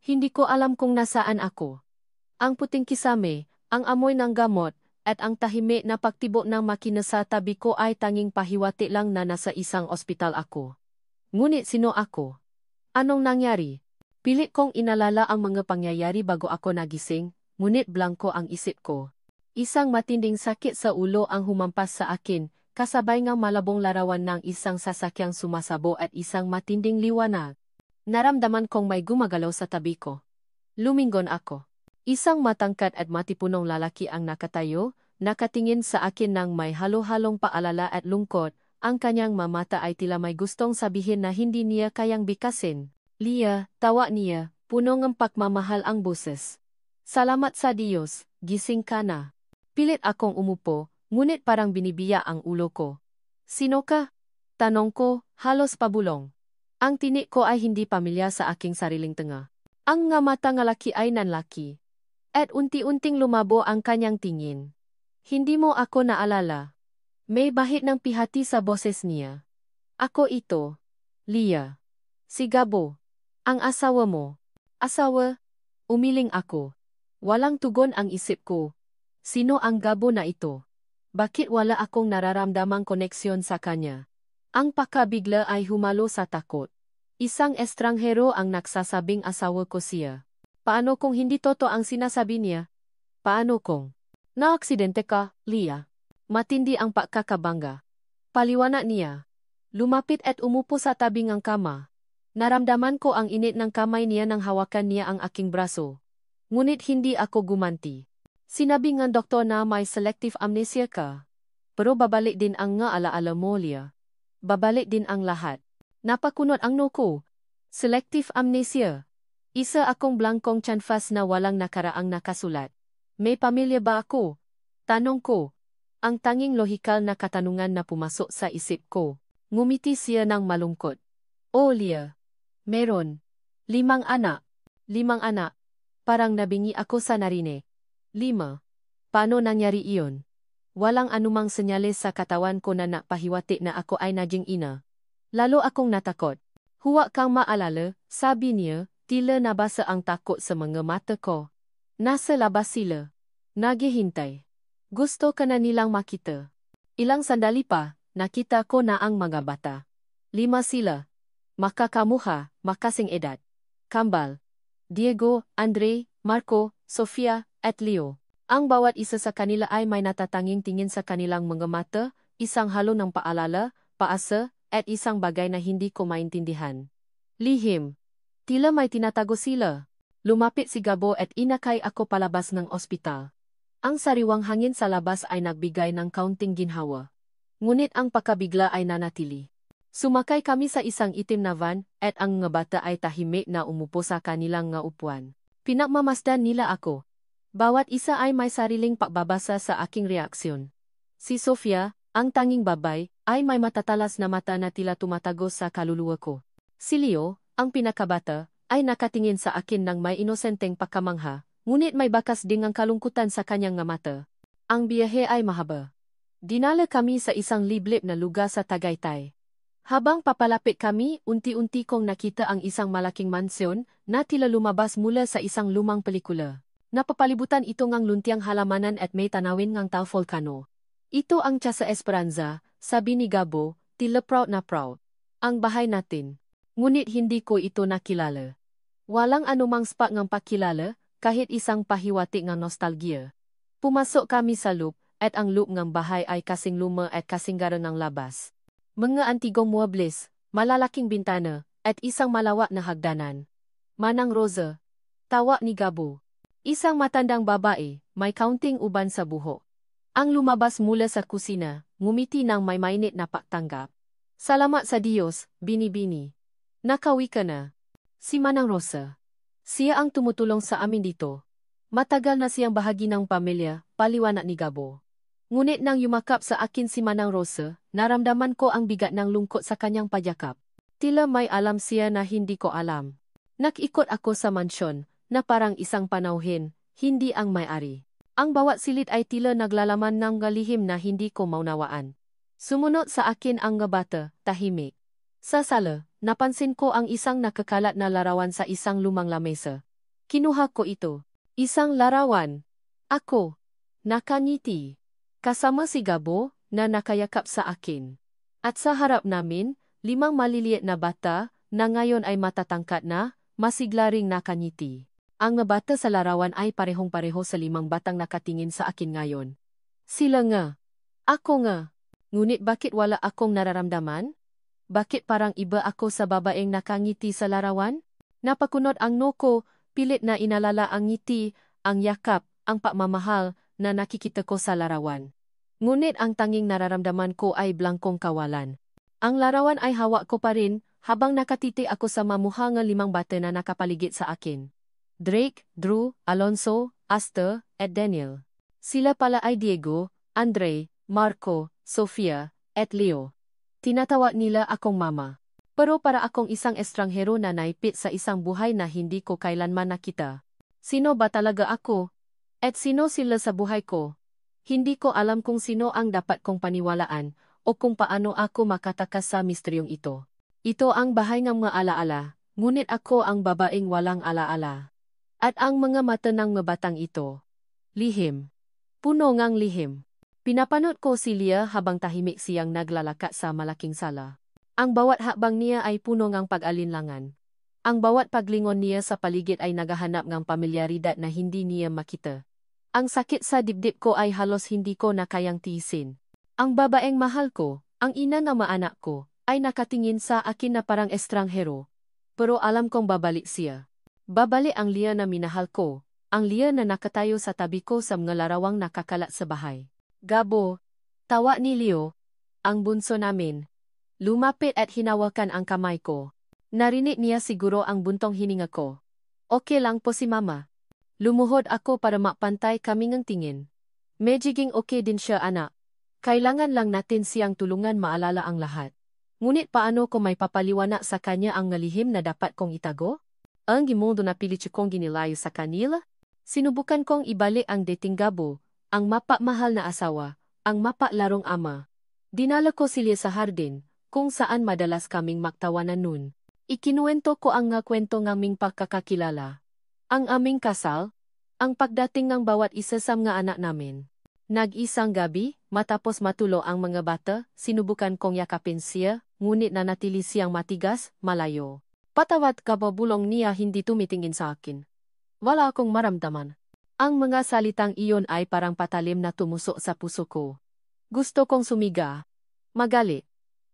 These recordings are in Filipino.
Hindi ko alam kung nasaan ako. Ang puting kisame, ang amoy ng gamot, at ang tahimik na pagtibo ng makina sa tabi ko ay tanging pahiwati lang na nasa isang ospital ako. Ngunit sino ako? Anong nangyari? Pilit kong inalala ang mga pangyayari bago ako nagising, ngunit blanko ang isip ko. Isang matinding sakit sa ulo ang humampas sa akin, kasabay ng malabong larawan ng isang sasakyang sumasabo at isang matinding liwanag. Naramdaman kong may gumagalaw sa tabi ko. Lumingon ako. Isang matangkad at matipunong lalaki ang nakatayo, nakatingin sa akin ng may halo-halong paalala at lungkot. Ang kanyang mamata ay tila may gustong sabihin na hindi niya kayang bikasin. Lia, tawa niya, puno ng pagmamahal ang boses. Salamat sa Diyos, gising ka na. Pilit akong umupo, ngunit parang binibiya ang ulo ko. Sino ka? Tanong ko, halos pabulong. Ang tinik ko ay hindi pamilya sa aking sariling tenga. Ang nga mata ng laki ay nanlaki. At unti-unting lumabo ang kanyang tingin. Hindi mo ako naalala. May bahid ng pihati sa boses niya. Ako ito. Lia. Si Gabo. Ang asawa mo. Asawa? Umiling ako. Walang tugon ang isip ko. Sino ang Gabo na ito? Bakit wala akong nararamdamang koneksyon sa kanya? Ang pakabigla ay humalo sa takot. Isang estranghero ang nagsasabing asawa ko siya. Paano kung hindi totoo ang sinasabi niya? Paano kung naaksidente ka, Lia? Matindi ang pagkakabangga. Paliwanag niya. Lumapit at umupo sa tabi ng kama. Naramdaman ko ang init ng kamay niya nang hawakan niya ang aking braso. Ngunit hindi ako gumanti. Sinabi ng doktor na may selective amnesia ka. Pero babalik din ang nga alaala mo, Lia. Babalik din ang lahat. Napakunot ang noo. Selective amnesia. Isa akong blankong canvas na walang nakaraang nakasulat. May pamilya ba ako? Tanong ko. Ang tanging lohikal na katanungan na pumasok sa isip ko. Ngumiti siya ng malungkot. Oh, Lia. Meron. 5 anak. 5 anak. Parang nabingi ako sa narinig. 5. Paano nangyari iyon? Walang anumang senyales sa katawan ko na napahiwatig na ako ay naging ina. Lalo akong natakot. Huwag kang maalala, sabi niya, tila nabasa ang takot sa mga mata ko. Nasa labas sila. Naghihintay. Gusto ka na nilang makita. Ilang sandali pa, nakita ko na ang mga bata. 5 sila. Makakamuha, makasing edad. Kambal. Diego, Andre, Marco, Sofia, at Leo. Ang bawat isa sa kanila ay may natatanging tingin sa kanilang mga mata, isang halo ng paalala, paasa, at isang bagay na hindi ko maintindihan. Lihim. Tila may tinatago sila. Lumapit si Gabo at inakay ako palabas ng ospital. Ang sariwang hangin sa labas ay nagbigay ng kaunting ginhawa. Ngunit ang pakabigla ay nanatili. Sumakay kami sa isang itim na van at ang nga bata ay tahimik na umupo sa kanilang nga upuan. Pinagmamasdan nila ako. Bawat isa ay may sariling pagbabasa sa aking reaksyon. Si Sofia, ang tanging babay, ay may matatalas na mata na tila tumatagos sa kaluluwa ko. Si Leo, ang pinakabata, ay nakatingin sa akin ng may inosenteng pagkamangha, ngunit may bakas ding ang kalungkutan sa kanyang nga mata. Ang biyahe ay mahaba. Dinala kami sa isang liblib na lugar sa Tagaytay. Habang papalapit kami, unti-unti kong nakita ang isang malaking mansyon na tila lumabas mula sa isang lumang pelikula. Napapalibutan ito ng luntiang halamanan at may tanawin ng tao volcano. Ito ang Casa Esperanza, sabi ni Gabo, tila proud na proud. Ang bahay natin. Ngunit hindi ko ito nakilala. Walang anumang spark ng pakilala, kahit isang pahiwatig ng nostalgia. Pumasok kami sa loop, at ang loop ng bahay ay kasing luma at kasing gara ng labas. Mga antigong muebles, malalaking bintana, at isang malawak na hagdanan. Manang Rosa. Tawa ni Gabo. Isang matandang babae, may kaunting uban sa buhok. Ang lumabas mula sa kusina, ngumiti ng may mainit na pagtanggap. Salamat sa Diyos, bini-bini. Nakawi ka na. Si Manang Rosa. Siya ang tumutulong sa amin dito. Matagal na siyang bahagi ng pamilya, paliwanag ni Gabo. Ngunit nang yumakap sa akin si Manang Rosa, naramdaman ko ang bigat ng lungkot sa kanyang pagyakap. Tila may alam siya na hindi ko alam. Nakikot ako sa mansyon, na parang isang panauhin, hindi ang may-ari. Ang bawat silid ay tila naglalaman ng galihim na hindi ko maunawaan. Sumunod sa akin ang nga bata, tahimik. Sa sala, napansin ko ang isang nakakalat na larawan sa isang lumang lamesa. Kinuha ko ito. Isang larawan. Ako. Nakangiti. Kasama si Gabo, na nakayakap sa akin. At sa harap namin, 5 maliliit na bata, na ngayon ay matatangkad na, masigla ring nakangiti. Ang mga bata sa larawan ay parehong-pareho sa 5 batang nakatingin sa akin ngayon. Sila nga. Ako nga. Ngunit bakit wala akong nararamdaman? Bakit parang iba ako sa babaeng nakangiti sa larawan? Napakunot ang noo, pilit na inalala ang ngiti, ang yakap, ang pagmamahal na nakikita ko sa larawan. Ngunit ang tanging nararamdaman ko ay blangkong kawalan. Ang larawan ay hawak ko pa rin habang nakatiti ako sa mamuhang 5 bata na nakapaligid sa akin. Drake, Drew, Alonso, Aster, at Daniel. Sila pala ay Diego, Andre, Marco, Sofia, at Leo. Tinatawag nila akong mama. Pero para akong isang estranghero na naipit sa isang buhay na hindi ko kailanman nakita. Sino ba talaga ako? At sino sila sa buhay ko? Hindi ko alam kung sino ang dapat kong paniwalaan o kung paano ako makatakas sa misteryong ito. Ito ang bahay ng mga alaala, ngunit ako ang babaeng walang alaala. At ang mga mata ng mabatang ito. Lihim. Puno ngang lihim. Pinapanood ko si Leah habang tahimik siyang naglalaka sa malaking sala. Ang bawat hakbang niya ay puno ngang pag-alinlangan. Ang bawat paglingon niya sa paligid ay naghahanap ng pamilyaridad na hindi niya makita. Ang sakit sa dibdib ko ay halos hindi ko na kayang tiisin. Ang babaeng mahal ko, ang ina ng mga anak ko, ay nakatingin sa akin na parang estranghero. Pero alam kong babalik siya. Babalik ang Leah na minahal ko, ang Leah na nakatayo sa tabi ko sa mga larawang nakakalat sa bahay. Gabo, tawa ni Leo, ang bunso namin. Lumapit at hinawakan ang kamay ko. Narinig niya siguro ang buntong hininga ko. Okay lang po si Mama. Lumuhod ako para mapantay kami ng tingin. Medjiging okay din siya anak. Kailangan lang natin siyang tulungan maalala ang lahat. Ngunit paano ko may papaliwanag sa kanya ang ngalihim na dapat kong itago? Ang gimondo na pilit kong ginilayo sa kanila? Sinubukan kong ibalik ang dating Gabo, ang mapamahal na asawa, ang mapalarong ama. Dinala ko sila sa hardin, kung saan madalas kaming magtawanan nun. Ikinuwento ko ang nga kwento ng aming pagkakakilala. Ang aming kasal, ang pagdating ng bawat isa sa mga anak namin. Nag-isang gabi, matapos matulo ang mga bata, sinubukan kong yakapin siya, ngunit nanatili siyang matigas, malayo. Patawat kababulong niya hindi tumitingin sa akin. Wala akong maramdaman. Ang mga salitang iyon ay parang patalim na tumusok sa puso ko. Gusto kong sumiga. Magalit.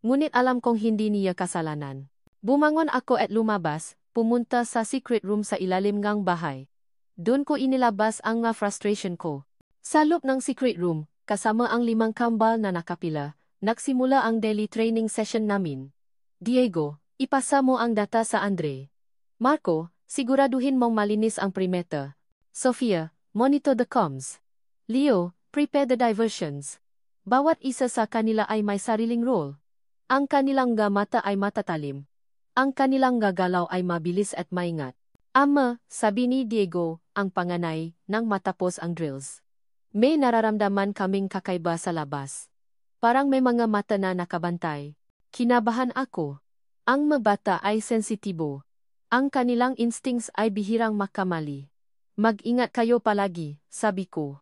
Ngunit alam kong hindi niya kasalanan. Bumangon ako at lumabas, pumunta sa secret room sa ilalim ngang bahay. Doon ko inilabas ang mga frustration ko. Sa loob ng secret room, kasama ang 5 kambal na nakapila, nagsimula ang daily training session namin. Diego, ipasa mo ang data sa Andre. Marco, siguraduhin mong malinis ang perimeter. Sofia, monitor the comms. Leo, prepare the diversions. Bawat isa sa kanila ay may sariling role. Ang kanilang mata ay matatalim. Ang kanilang gagalaw ay mabilis at maingat. Ama, sabi ni Diego, ang panganay, nang matapos ang drills. May nararamdaman kaming kakaiba sa labas. Parang may mga mata na nakabantay. Kinabahan ako. Ang mga bata ay sensitibo. Ang kanilang instincts ay bihirang makamali. Mag-ingat kayo palagi, sabi ko.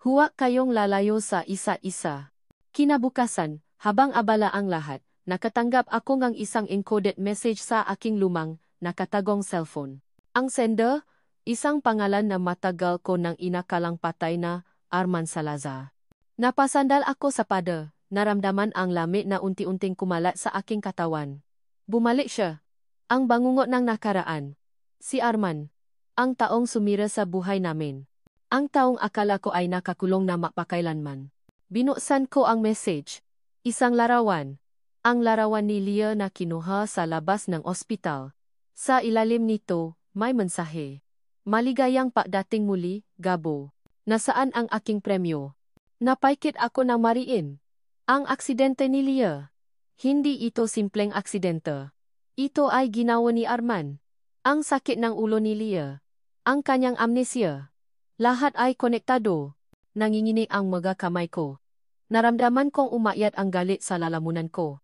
Huwag kayong lalayo sa isa-isa. Kinabukasan, habang abala ang lahat, nakatanggap ako ng isang encoded message sa aking lumang, nakatagong cellphone. Ang sender, isang pangalan na matagal ko nang inakalang patay na, Arman Salazar. Napasandal ako sa pader, naramdaman ang lamig na unti-unting kumalat sa aking katawan. Bumalik siya. Ang bangungot ng nakaraan. Si Arman. Ang taong sumira sa buhay namin. Ang taong akala ko ay nakakulong na mapakailanman. Binuksan ko ang message. Isang larawan. Ang larawan ni Leah na kinuha sa labas ng ospital. Sa ilalim nito, may mensahe. Maligayang pagdating muli, Gabo. Nasaan ang aking premyo? Napaikit ako ng mariin. Ang aksidente ni Leah. Hindi ito simpleng aksidente. Ito ay ginawa ni Arman. Ang sakit ng ulo ni Leah. Ang kanyang amnesia. Lahat ay konektado. Nanginginig ang mga kamay ko. Naramdaman kong umakyat ang galit sa lalamunan ko.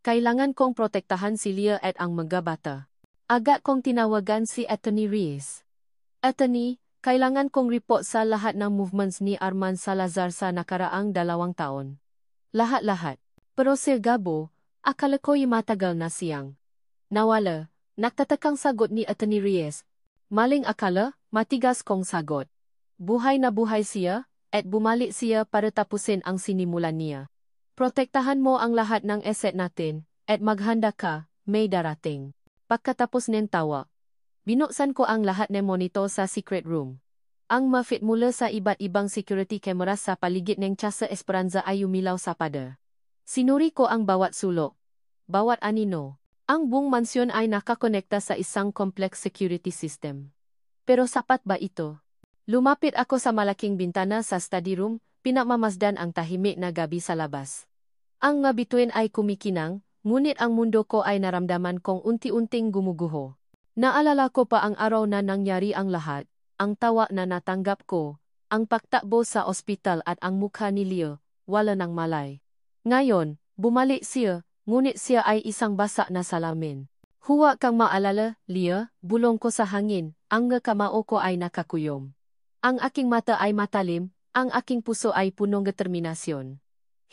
Kailangan kong protektahan si Leah at ang mga bata. Agad kong tinawagan si Attorney Reyes. Attorney, kailangan kong report sa lahat ng movements ni Arman Salazar sa nakaraang 2 taon. Lahat-lahat. Pero Sir Gabo, akala ko'y matagal na siyang nawala. Nagtatakang sagot ni Attorney Reyes. Maling akala, matigas kong sagot. Buhay na buhay siya, at bumalik siya para tapusin ang sinimulan niya. Protektahan mo ang lahat ng asset natin, at maghanda ka, may darating. Pagkatapos ng tawa, binuksan ko ang lahat ng monitor sa secret room. Ang mafit mula sa iba't ibang security camera sa paligid ng Casa Esperanza ay umilaw sa pader. Sinuri ko ang bawat sulok, bawat anino. Ang buong mansyon ay nakakonekta sa isang complex security system. Pero sapat ba ito? Lumapit ako sa malaking bintana sa study room, pinamamasdan ang tahimik na gabi sa labas. Ang mga bituin ay kumikinang, ngunit ang mundo ko ay naramdaman kong unti-unting gumuguho. Naalala ko pa ang araw na nangyari ang lahat, ang tawa na natanggap ko, ang pagtakbo sa ospital at ang mukha ni Leo, wala nang malay. Ngayon, bumalik siya, ngunit siya ay isang basa na salamin. Huwag kang maalala, Leo, bulong ko sa hangin, ang kamao ko ay nakakuyom. Ang aking mata ay matalim, ang aking puso ay punong determinasyon.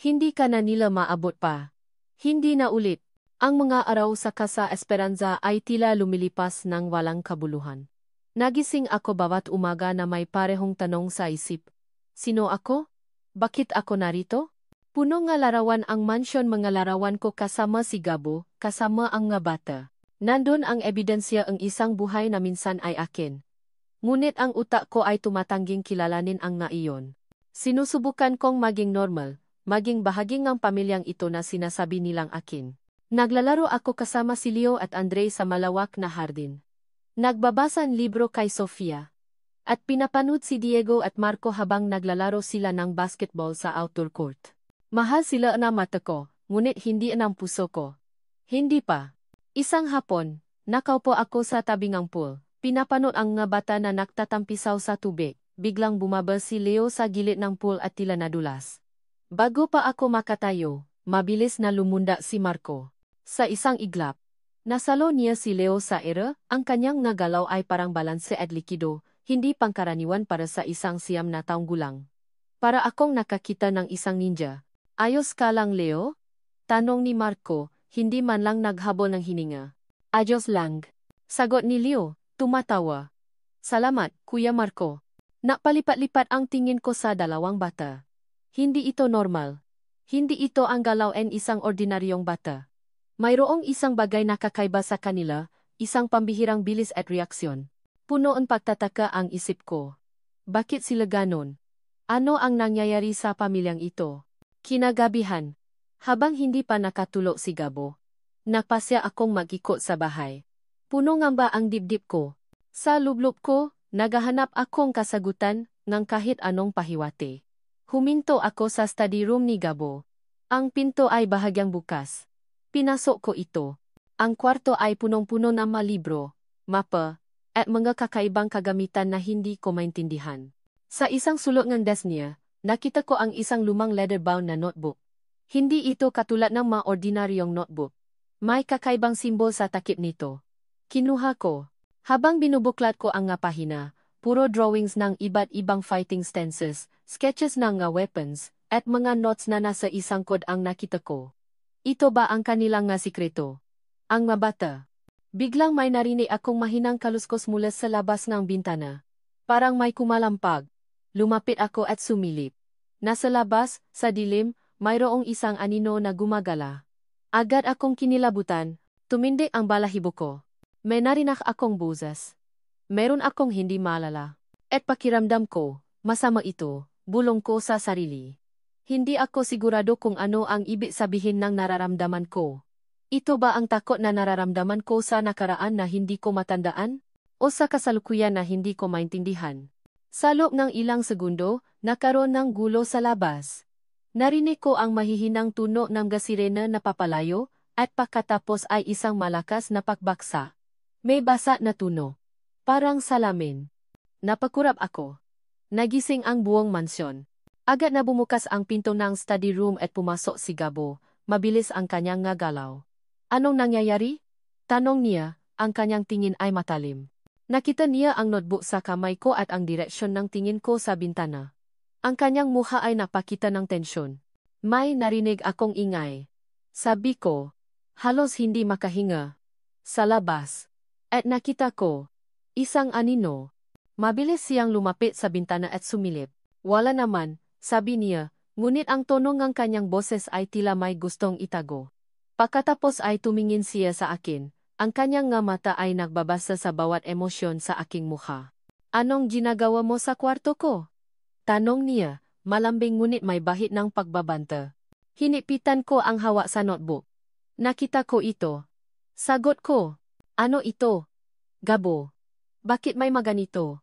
Hindi ka na nila maabot pa. Hindi na ulit. Ang mga araw sa Casa Esperanza ay tila lumilipas ng walang kabuluhan. Nagising ako bawat umaga na may parehong tanong sa isip. Sino ako? Bakit ako narito? Puno nga larawan ang mansyon, mga larawan ko kasama si Gabo, kasama ang nga bata. Nandun ang ebidensya ang isang buhay na minsan ay akin. Ngunit ang utak ko ay tumatangging kilalanin ang nga iyon. Sinusubukan kong maging normal, maging bahagi ng pamilyang ito na sinasabi nilang akin. Naglalaro ako kasama si Leo at Andre sa malawak na hardin. Nagbabasa ng libro kay Sofia. At pinapanood si Diego at Marco habang naglalaro sila ng basketball sa outdoor court. Mahal sila na mata ko, ngunit hindi ang puso ko. Hindi pa. Isang hapon, nakaupo ako sa tabing ng pool. Pinapanood ang nga bata na nagtatampisaw sa tubig. Biglang bumaba si Leo sa gilid ng pool at tila nadulas. Bago pa ako makatayo, mabilis na lumunda si Marco. Sa isang iglap, nasalo niya si Leo sa ere, ang kanyang nagalaw ay parang balanse at likido, hindi pangkaraniwan para sa isang 9 na taong gulang. Para akong nakakita ng isang ninja. Ayos ka lang, Leo? Tanong ni Marco, hindi man lang naghabol ng hininga. Ayos lang. Sagot ni Leo, tumatawa. Salamat, Kuya Marco. Napalipat-lipat ang tingin ko sa dalawang bata. Hindi ito normal. Hindi ito ang galaw ng isang ordinaryong bata. Mayroong isang bagay na kakaiba sa kanila, isang pambihirang bilis at reaksyon. Puno ang pagtataka ang isip ko. Bakit sila ganon? Ano ang nangyayari sa pamilyang ito? Kinagabihan. Habang hindi pa nakatulog si Gabo, napasya akong mag-ikot sa bahay. Puno nga ba ang dibdib ko? Sa lublob ko, naghahanap akong kasagutan ng kahit anong pahiwati. Huminto ako sa study room ni Gabo. Ang pinto ay bahagyang bukas. Pinasok ko ito. Ang kwarto ay punong-puno ng mga libro, mapa, at mga kakaibang kagamitan na hindi ko maintindihan. Sa isang sulok ng desk niya, nakita ko ang isang lumang leather-bound na notebook. Hindi ito katulad ng mga ordinaryong notebook. May kakaibang simbol sa takip nito. Kinuha ko. Habang binubuklat ko ang nga pahina, puro drawings ng iba't ibang fighting stances, sketches ng nga weapons, at mga notes na nasa isang code ang nakita ko. Ito ba ang kanilang nga sikreto? Ang mga bata. Biglang may narinig akong mahinang kaluskos mula sa labas ng bintana. Parang may kumalampag. Lumapit ako at sumilip. Nasa labas, sa dilim, mayroong isang anino na gumagala. Agad akong kinilabutan, tumindig ang balahibo ko. May narinig akong buzas. Meron akong hindi malala. At pakiramdam ko, masama ito, bulong ko sa sarili. Hindi ako sigurado kung ano ang ibig sabihin ng nararamdaman ko. Ito ba ang takot na nararamdaman ko sa nakaraan na hindi ko matandaan? O sa kasalukuyan na hindi ko maintindihan? Sa loob ng ilang segundo, nakaroon ng gulo sa labas. Narinig ko ang mahihinang tunog ng gasirena na papalayo, at pagkatapos ay isang malakas na pakbaksa. May basa na tunog. Parang salamin. Napakurap ako. Nagising ang buong mansyon. Agad na bumukas ang pinto ng study room at pumasok si Gabo. Mabilis ang kanyang nga galaw. Anong nangyayari? Tanong niya, ang kanyang tingin ay matalim. Nakita niya ang notebook sa kamay ko at ang direksyon ng tingin ko sa bintana. Ang kanyang mukha ay napakita ng tensyon. May narinig akong ingay. Sabi ko, halos hindi makahinga. Sa labas. At nakita ko, isang anino. Mabilis siyang lumapit sa bintana at sumilip. Wala naman, sabi niya, ngunit ang tono ng kanyang boses ay tila may gustong itago. Pagkatapos ay tumingin siya sa akin. Ang kanyang nga mata ay nagbabasa sa bawat emosyon sa aking mukha. Anong ginagawa mo sa kwarto ko? Tanong niya, malambing ngunit may bahid ng pagbabanta. Hinipitan ko ang hawak sa notebook. Nakita ko ito. Sagot ko. Ano ito? Gabo. Bakit may maganito?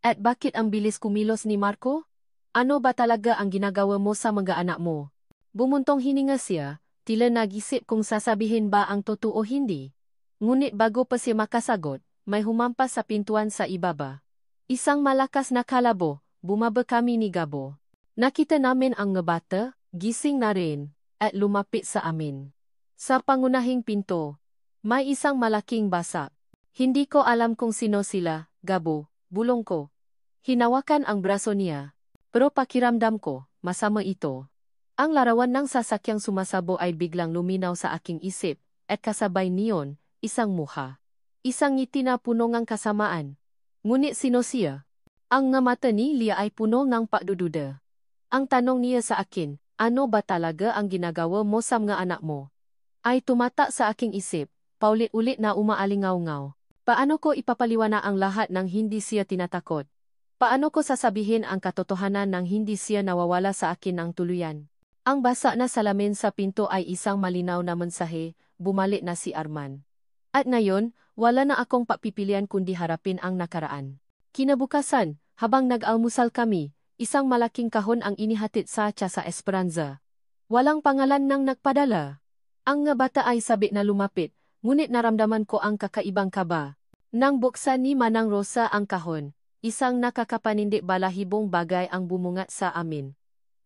At bakit ang bilis kumilos ni Marco? Ano ba talaga ang ginagawa mo sa mga anak mo? Bumuntong hininga siya, tila nag-isip kung sasabihin ba ang totoo o hindi. Ngunit bago pa siya makasagot, may humampas sa pintuan sa ibaba. Isang malakas na kalabo, bumaba kami ni Gabo. Nakita namin ang ngabata, gising na rin, at lumapit sa amin. Sa pangunahing pinto, may isang malaking basak. Hindi ko alam kung sino sila, Gabo, bulong ko. Hinawakan ang braso niya. Pero pakiramdam ko, masama ito. Ang larawan ng sasakyang sumasabo ay biglang luminaw sa aking isip, at kasabay niyon, isang mukha. Isang ngiti na puno ng kasamaan. Ngunit sino siya? Ang nga mata ni Lia ay puno ng pagdududa. Ang tanong niya sa akin, ano ba talaga ang ginagawa mo sa mga anak mo? Ay tumata sa aking isip, paulit-ulit na umaalingaw-ngaw. Paano ko ipapaliwanag ang lahat nang hindi siya tinatakot? Paano ko sasabihin ang katotohanan nang hindi siya nawawala sa akin ng tuluyan? Ang basa na salamin sa pinto ay isang malinaw na mensahe, bumalik na si Arman. At ngayon, wala na akong papipilian kundi harapin ang nakaraan. Kinabukasan, habang nag-almusal kami, isang malaking kahon ang inihatid sa Casa Esperanza. Walang pangalan ng nagpadala. Ang nga bata ay sabik na lumapit, ngunit naramdaman ko ang kakaibang kaba. Nang buksan ni Manang Rosa ang kahon, isang nakakapanindi balahibong bagay ang bumungat sa amin.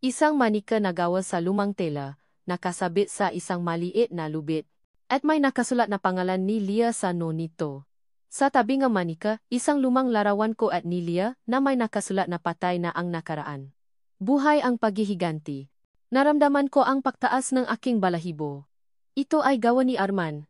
Isang manika na gawa sa lumang tela, nakasabit sa isang maliit na lubid. At may nakasulat na pangalan ni Lia sa nito. Sa tabi ng manika, isang lumang larawan ko at ni Lia na may nakasulat na patay na ang nakaraan. Buhay ang paghihiganti. Naramdaman ko ang pagtaas ng aking balahibo. Ito ay gawa ni Arman.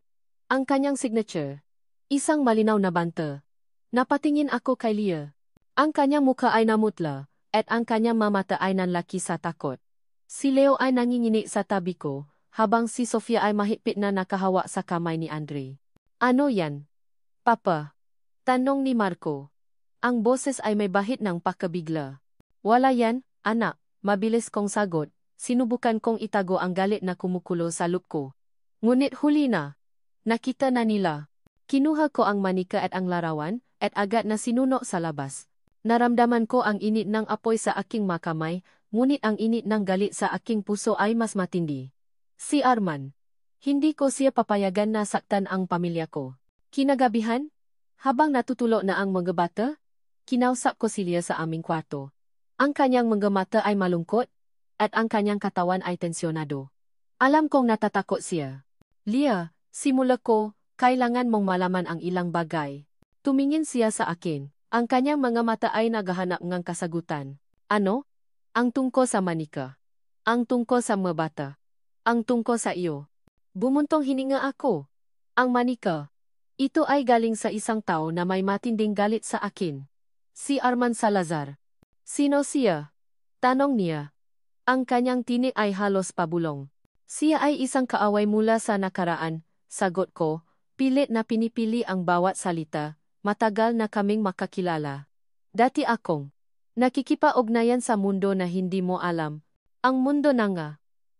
Ang kanyang signature. Isang malinaw na banta. Napatingin ako kay Lia. Ang kanyang mukha ay namutla, at ang kanyang mamata ay nanlaki sa takot. Si Leo ay nanginginig sa tabi ko, habang si Sofia ay mahigpit na nakahawa sa kamay ni Andre. Ano yan? Papa? Tanong ni Marco. Ang boses ay may bahid ng pakabigla. Wala yan, anak, mabilis kong sagot. Sinubukan kong itago ang galit na kumukulo sa loob ko. Ngunit huli na. Nakita na nila. Kinuha ko ang manika at ang larawan, at agad na sinuno sa labas. Naramdaman ko ang init ng apoy sa aking makamay, ngunit ang init ng galit sa aking puso ay mas matindi. Si Arman. Hindi ko siya papayagan na saktan ang pamilya ko. Kinagabihan, habang natutulo na ang mga bata, kinausap ko si Lia sa aming kwarto. Ang kanyang mga mata ay malungkot, at ang kanyang katawan ay tensyonado. Alam kong natatakot siya. Lia, simula ko, kailangan mong malaman ang ilang bagay. Tumingin siya sa akin. Ang kanyang mga mata ay naghahanap ng kasagutan. Ano? Ang tungkol sa manika. Ang tungkol sa mga bata. Ang tungkol sa iyo. Bumuntong hininga ako. Ang manika. Ito ay galing sa isang tao na may matinding galit sa akin. Si Arman Salazar. Sino siya? Tanong niya. Ang kanyang tinik ay halos pabulong. Siya ay isang kaaway mula sa nakaraan, sagot ko, pilit na pinipili ang bawat salita, matagal na kaming makakilala. Dati akong nakikipag-ugnayan sa mundo na hindi mo alam. Ang mundo na nga.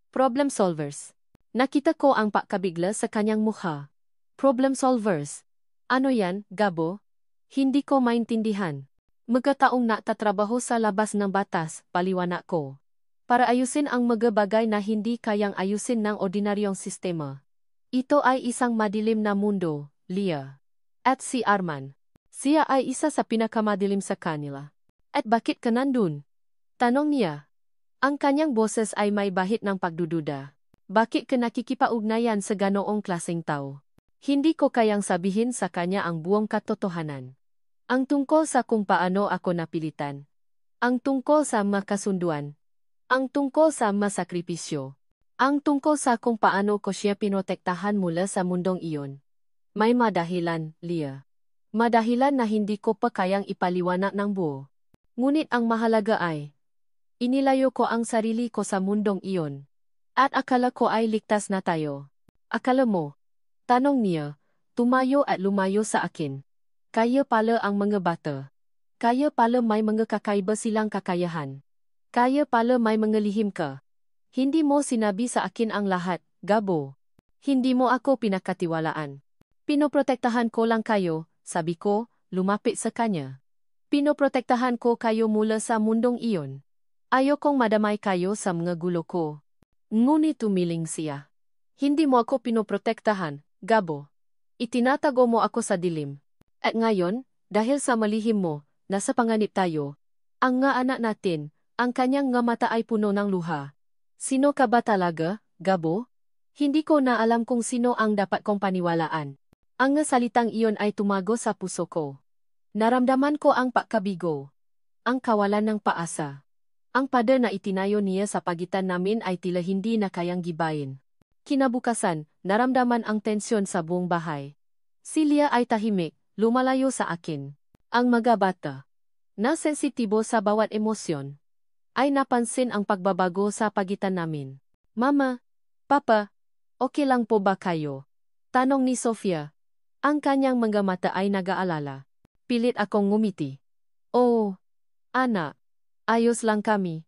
Problem solvers. Nakita ko ang pakabigla sa kanyang mukha. Problem solvers. Ano yan, Gabo? Hindi ko maintindihan. Magkataong natatrabaho sa labas ng batas, paliwanag ko. Para ayusin ang mga bagay na hindi kayang ayusin ng ordinaryong sistema. Ito ay isang madilim na mundo, Lia. At si Arman. Siya ay isa sa pinakamadilim sa kanila. At bakit ka nandun? Tanong niya. Ang kanyang boses ay may bahid ng pagdududa. Bakit ka nakikipag-ugnayan sa ganoong klaseng tao? Hindi ko kayang sabihin sa kanya ang buong katotohanan. Ang tungkol sa kung paano ako napilitan. Ang tungkol sa makasunduan. Ang tungkol sa masakripisyo. Ang tungkol sa kung paano ko siya pinotektahan mula sa mundong iyon. May madahilan, Leah. Madahilan na hindi ko pa kayang ipaliwanag ng buo. Ngunit ang mahalaga ay, inilayo ko ang sarili ko sa mundong iyon. At akala ko ay ligtas na tayo. Akala mo? Tanong niya, tumayo at lumayo sa akin. Kaya pala ang mga bata. Kaya pala may mga kakaiba silang kakayahan. Kaya pala may mga lihim ka. Hindi mo sinabi sa akin ang lahat, Gabo. Hindi mo ako pinakatiwalaan. Pinoprotektahan ko lang kayo, sabi ko, lumapit sa kanya. Pinoprotektahan ko kayo mula sa mundong iyon. Ayokong madamay kayo sa mga gulo ko. Ngunit tumiling siya. Hindi mo ako pinoprotektahan, Gabo. Itinatago mo ako sa dilim. At ngayon, dahil sa malihim mo, nasa panganib tayo. Ang nga anak natin, ang kanyang nga mata ay puno ng luha. Sino ka ba talaga, Gabo? Hindi ko na alam kung sino ang dapat kong paniwalaan. Ang nga salitang iyon ay tumago sa puso ko. Naramdaman ko ang pagkabigo. Ang kawalan ng paasa. Ang pader na itinayo niya sa pagitan namin ay tila hindi na kayang gibayin. Kinabukasan, naramdaman ang tensyon sa buong bahay. Si Leah ay tahimik, lumalayo sa akin. Ang mga bata, na sensitibo sa bawat emosyon, ay napansin ang pagbabago sa pagitan namin. Mama, Papa, okay lang po ba kayo? Tanong ni Sofia. Ang kanyang mga mata ay nag-aalala. Pilit akong ngumiti. Oh, anak, ayos lang kami.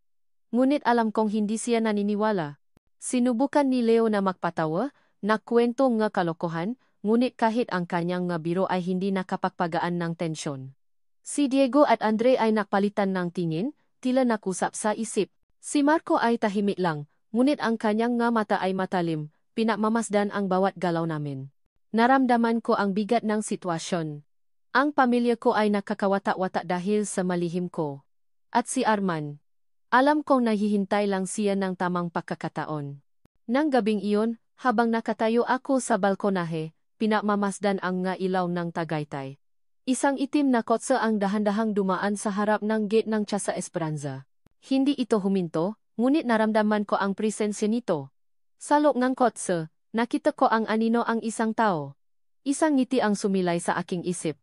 Ngunit alam kong hindi siya naniniwala. Sinubukan ni Leo na magpatawa, na kwento nga kalokohan, ngunit kahit ang kanyang nga biro ay hindi nakapagpagaan ng tensyon. Si Diego at Andre ay nakpalitan ng tingin, tila nakusap sa isip. Si Marco ay tahimik lang, ngunit ang kanyang nga mata ay matalim, pinakmamasdan ang bawat galaw namin. Naramdaman ko ang bigat ng sitwasyon. Ang pamilya ko ay nakakawata-wata dahil sa malihim ko. At si Arman, alam kong nahihintay lang siya ng tamang pagkakataon. Nang gabing iyon, habang nakatayo ako sa balkonahe, pinakmamasdan ang nga ilaw ng Tagaytay. Isang itim na kotse ang dahan-dahang dumaan sa harap ng gate ng Casa Esperanza. Hindi ito huminto, ngunit naramdaman ko ang presensya nito. Sa loob ng kotse, nakita ko ang anino ang isang tao. Isang ngiti ang sumilay sa aking isip.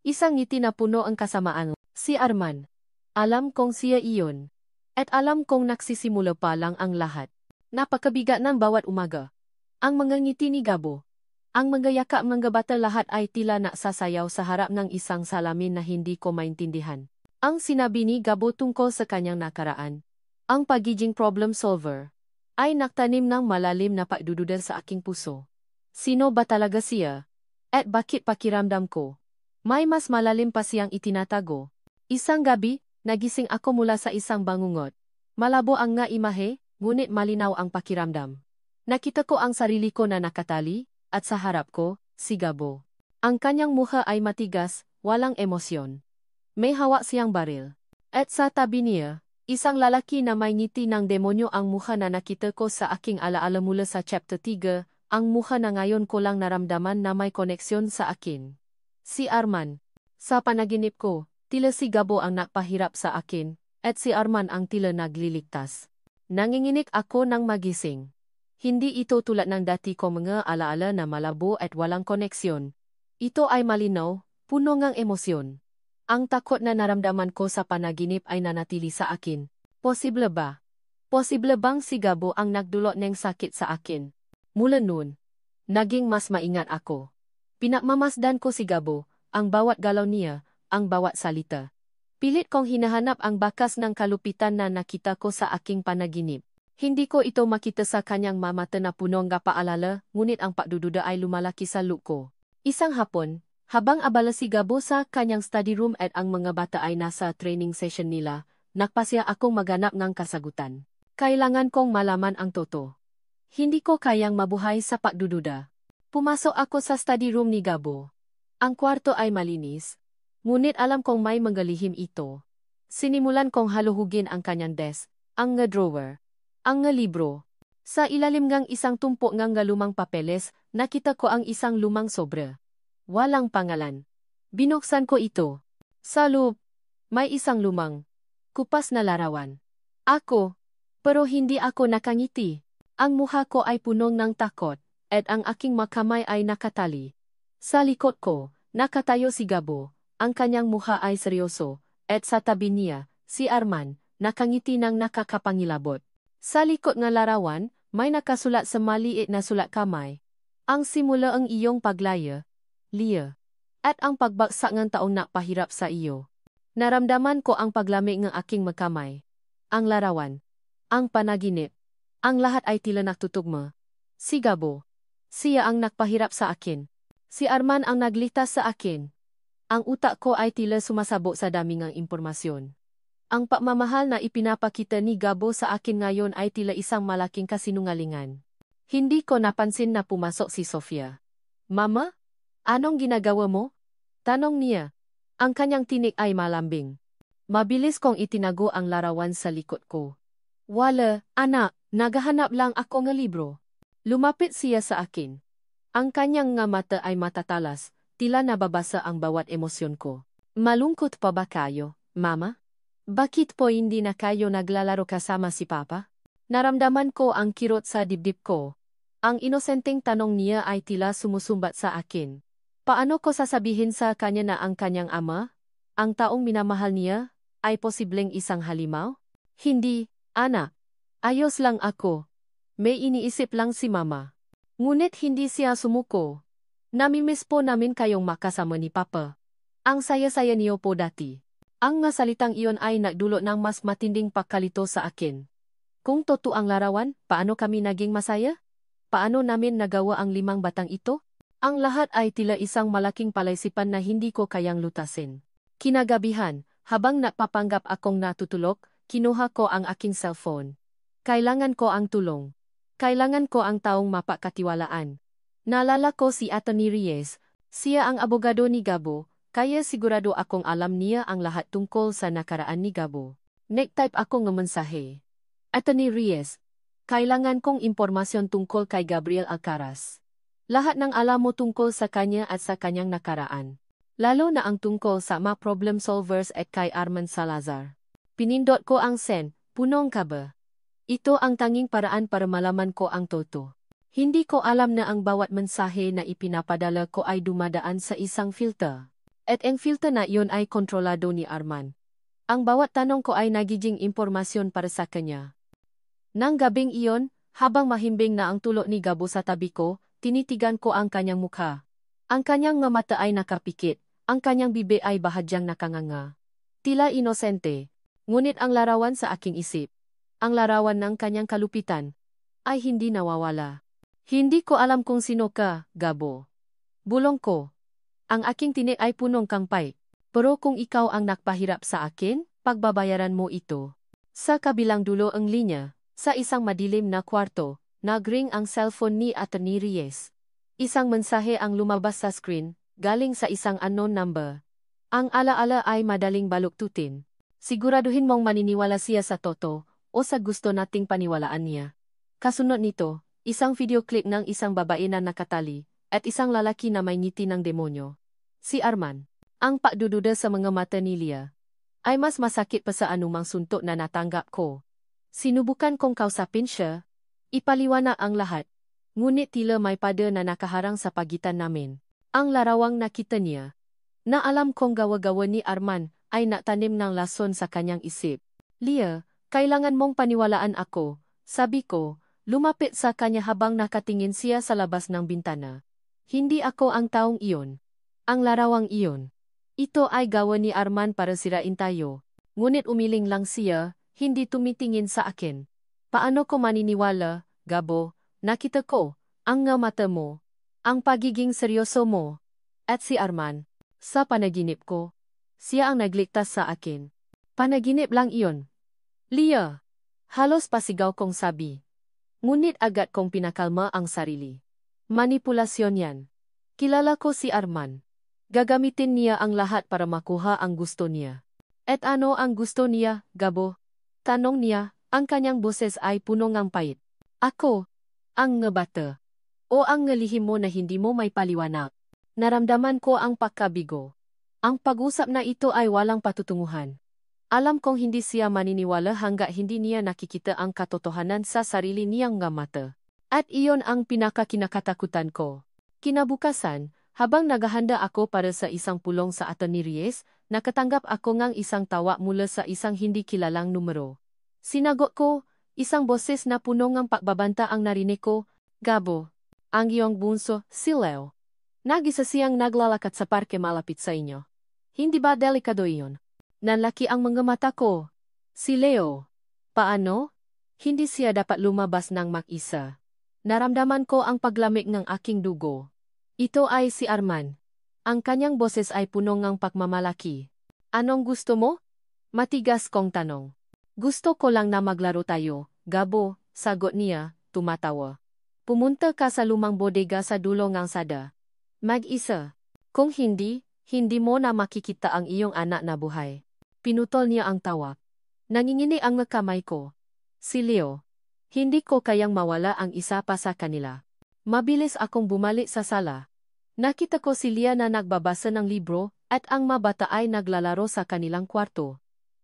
Isang ngiti na puno ang kasamaan. Si Arman. Alam kong siya iyon. At alam kong nagsisimula pa lang ang lahat. Napakabigat ng bawat umaga. Ang mga ngiti ni Gabo. Ang mga yakap mga bata lahat ay tila nasasayaw sa harap ng isang salamin na hindi ko maintindihan. Ang sinabi ni Gabo tungkol sa kanyang nakaraan, ang pagiging problem solver, ay naktanim ng malalim na pagdududa sa aking puso. Sino ba talaga siya? At bakit pakiramdam ko? May mas malalim pa siyang itinatago. Isang gabi, nagising ako mula sa isang bangungot. Malabo ang nga imahe, ngunit malinaw ang pakiramdam. Nakita ko ang sarili ko na nakatali, at sa harap ko, si Gabo. Ang kanyang mukha ay matigas, walang emosyon. May hawak siyang baril. At sa tabi niya, isang lalaki na may ngiti ng demonyo ang mukha na nakita ko sa aking alaala mula sa chapter 3, ang mukha na ngayon ko lang naramdaman na may koneksyon sa akin. Si Arman. Sa panaginip ko, tila si Gabo ang nakpahirap sa akin, at si Arman ang tila nagliligtas. Nanginginig ako ng magising. Hindi ito tulad ng dati ko mga alaala na malabo at walang koneksyon. Ito ay malinaw, puno ngang emosyon. Ang takot na naramdaman ko sa panaginip ay nanatili sa akin. Posible ba? Posible bang si Gabo ang nagdulot ng sakit sa akin? Mula noon, naging mas maingat ako. Pinakmamasdan ko si Gabo, ang bawat galaw niya, ang bawat salita. Pilit kong hinahanap ang bakas ng kalupitan na nakita ko sa aking panaginip. Hindi ko ito makita sa kanyang mamata na puno ng paalala, ngunit ang pagdududa ay lumalaki sa loob ko. Isang hapon, habang abala si Gabo sa kanyang study room at ang mga bata ay nasa training session nila, nagpasya akong maghanap ng kasagutan. Kailangan kong malaman ang totoo. Hindi ko kayang mabuhay sa pagdududa. Pumasok ako sa study room ni Gabo. Ang kwarto ay malinis, ngunit alam kong may mga lihim ito. Sinimulan kong haluhugin ang kanyang desk, ang nga drawer, ang nga libro. Sa ilalim ngang isang tumpok ngang lumang papeles, nakita ko ang isang lumang sobre. Walang pangalan. Binuksan ko ito. Sa loob, may isang lumang, kupas na larawan. Ako, pero hindi ako nakangiti. Ang mukha ko ay punong ng takot, at ang aking makamay ay nakatali. Sa likod ko, nakatayo si Gabo, ang kanyang mukha ay seryoso, at sa tabi niya, si Arman, nakangiti ng nakakapangilabot. Sa likod ng larawan, may nakasulat sa maliit na sulat kamay. Ang simula ang iyong paglaya, Leah. At ang pagbagsak ng taong napahirap sa iyo. Naramdaman ko ang paglamig ng aking magkamay. Ang larawan. Ang panaginip. Ang lahat ay tila nagtutugma. Si Gabo. Siya ang nagpahirap sa akin. Si Arman ang nagligtas sa akin. Ang utak ko ay tila sumasabog sa daming ng impormasyon. Ang pagmamahal na ipinapakita ni Gabo sa akin ngayon ay tila isang malaking kasinungalingan. Hindi ko napansin na pumasok si Sofia. Mama? Anong ginagawa mo? Tanong niya. Ang kanyang tinig ay malambing. Mabilis kong itinago ang larawan sa likod ko. Wala, anak, naghahanap lang ako ng libro. Lumapit siya sa akin. Ang kanyang nga mata ay matatalas, tila nababasa ang bawat emosyon ko. Malungkot pa ba kayo, Mama? Bakit po hindi na kayo naglalaro kasama si Papa? Naramdaman ko ang kirot sa dibdib ko. Ang inosenteng tanong niya ay tila sumusumbat sa akin. Paano ko sasabihin sa kanya na ang kanyang ama, ang taong minamahal niya, ay posibleng isang halimaw? Hindi, anak. Ayos lang ako. May iniisip lang si Mama. Ngunit hindi siya sumuko. Namimiss po namin kayong makasama ni Papa. Ang saya-saya niyo po dati. Ang nga salitang iyon ay nagdulot ng mas matinding pagkalito sa akin. Kung totoo ang larawan, paano kami naging masaya? Paano namin nagawa ang 5 batang ito? Ang lahat ay tila isang malaking palaisipan na hindi ko kayang lutasin. Kinagabihan, habang napapanggap akong natutulog, kinuha ko ang aking cellphone. Kailangan ko ang tulong. Kailangan ko ang taong mapakatiwalaan. Naalala ko si Atty. Reyes, siya ang abogado ni Gabo, kaya sigurado akong alam niya ang lahat tungkol sa nakaraan ni Gabo. Nag-type ako ng mensahe. Atty. Reyes, kailangan kong impormasyon tungkol kay Gabriel Alcaraz. Lahat ng alam mo tungkol sa kanya at sa kanyang nakaraan. Lalo na ang tungkol sa mga problem solvers at kay Arman Salazar. Pinindot ko ang send, punong ka ba? Ito ang tanging paraan para malaman ko ang totoo. Hindi ko alam na ang bawat mensahe na ipinapadala ko ay dumadaan sa isang filter. At ang filter na iyon ay kontrolado ni Arman. Ang bawat tanong ko ay nagiging impormasyon para sa kanya. Nang gabing iyon, habang mahimbing na ang tulo ni Gabo sa tabi ko, tinitigan ko ang kanyang mukha. Ang kanyang nga mata ay nakapikit, ang kanyang bibe ay bahagyang nakanganga. Tila inosente, ngunit ang larawan sa aking isip, ang larawan ng kanyang kalupitan, ay hindi nawawala. Hindi ko alam kung sino ka, Gabo. Bulong ko. Ang aking tinik ay punong kangpay. Pero kung ikaw ang nagpahirap sa akin, pagbabayaran mo ito. Sa kabilang dulo ang linya, sa isang madilim na kwarto, nag-ring ang cellphone ni Atty. Reyes. Isang mensahe ang lumabas sa screen, galing sa isang unknown number. Ang alaala ay madaling baluktutin. Siguraduhin mong maniniwala siya sa totoo o sa gusto nating paniwalaan niya. Kasunod nito, isang video clip ng isang babae na nakatali at isang lalaki na may ngiti ng demonyo. Si Arman. Ang pagdududa sa mga mata ni Leah ay mas masakit pa sa anumang suntok na natanggap ko. Sinubukan kong kausapin siya, ipaliwanag ang lahat, ngunit tila may pada na nakaharang sa pagitan namin. Ang larawang nakita niya, na alam kong gawa-gawa ni Arman, ay natanim ng lason sa kanyang isip. Leah, kailangan mong paniwalaan ako, sabi ko, lumapit sa kanya habang nakatingin siya sa labas ng bintana. Hindi ako ang taong iyon. Ang larawang iyon. Ito ay gawa ni Arman para sirain tayo. Ngunit umiling lang siya, hindi tumitingin sa akin. Paano ko maniniwala, Gabo, nakita ko, ang nga mata mo, ang pagiging seryoso mo, at si Arman, sa panaginip ko. Siya ang nagligtas sa akin. Panaginip lang iyon. Leah, halos pasigaw kong sabi. Ngunit agad kong pinakalma ang sarili. Manipulasyon yan. Kilala ko si Arman. Gagamitin niya ang lahat para makuha ang gusto niya. At ano ang gusto niya, Gabo? Tanong niya, ang kanyang boses ay puno ng pait. Ako, ang ngebata. O ang ngalihim mo na hindi mo may paliwanag. Naramdaman ko ang pagkabigo. Ang pag-usap na ito ay walang patutunguhan. Alam kong hindi siya maniniwala hanggat hindi niya nakikita ang katotohanan sa sarili niyang mga mata. At iyon ang pinakakinakatakutan ko. Kinabukasan, habang naghahanda ako para sa isang pulong sa Atty. Reyes, nakatanggap ako ng isang tawa mula sa isang hindi kilalang numero. Sinagot ko, isang boses na puno ng pagbabanta ang narinig ko, Gabo, ang iyong bunso, si Leo. Nag-isa siyang naglalakad sa parke malapit sa inyo. Hindi ba delikado iyon? Nanlaki ang mga mata ko. Si Leo. Paano? Hindi siya dapat lumabas ng mag-isa. Naramdaman ko ang paglamig ng aking dugo. Ito ay si Arman. Ang kanyang boses ay puno ng pagmamalaki. Anong gusto mo? Matigas kong tanong. Gusto ko lang na maglaro tayo, Gabo, sagot niya, tumatawa. Pumunta ka sa lumang bodega sa dulo ng sada. Mag-isa. Kung hindi mo na makikita ang iyong anak na buhay. Pinutol niya ang tawag. Nangingini ang kamay ko. Si Leo. Hindi ko kayang mawala ang isa pa sa kanila. Mabilis akong bumalik sa sala. Nakita ko si Lia na nagbabasa ng libro at ang mga bata ay naglalaro sa kanilang kwarto.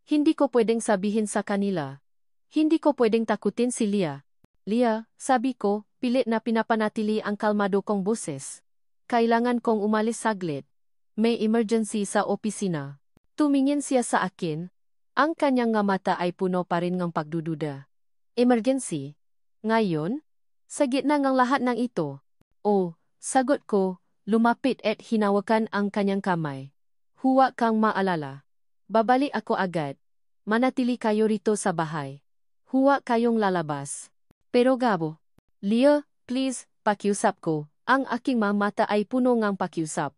Hindi ko pwedeng sabihin sa kanila. Hindi ko pwedeng takutin si Lia. Lia, sabi ko, pilit na pinapanatili ang kalmado kong boses. Kailangan kong umalis saglit. May emergency sa opisina. Tumingin siya sa akin. Ang kanyang nga mata ay puno pa rin ng pagdududa. Emergency? Ngayon? Sa gitna ng lahat ng ito. Oh, sagot ko, lumapit at hinawakan ang kanyang kamay. Huwag kang maalala. Babalik ako agad. Manatili kayo rito sa bahay. Huwag kayong lalabas. Pero Gabo. Lia, please, pakiusap ko. Ang aking mga mata ay puno ng pakiusap.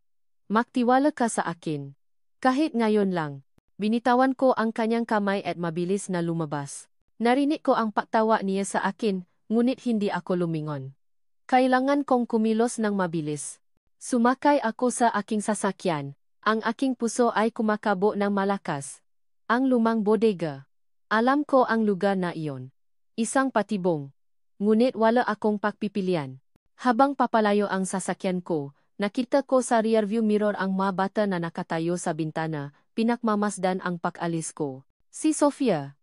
Magtiwala ka sa akin. Kahit ngayon lang. Binitawan ko ang kanyang kamay at mabilis na lumabas. Narinig ko ang pagtawa niya sa akin, ngunit hindi ako lumingon. Kailangan kong kumilos ng mabilis. Sumakay ako sa aking sasakyan. Ang aking puso ay kumakabo ng malakas. Ang lumang bodega. Alam ko ang lugar na iyon. Isang patibong. Ngunit wala akong pagpipilian. Habang papalayo ang sasakyan ko, nakita ko sa rearview mirror ang mga bata na nakatayo sa bintana, pinakmamasdan ang pag-alis ko. Si Sofia.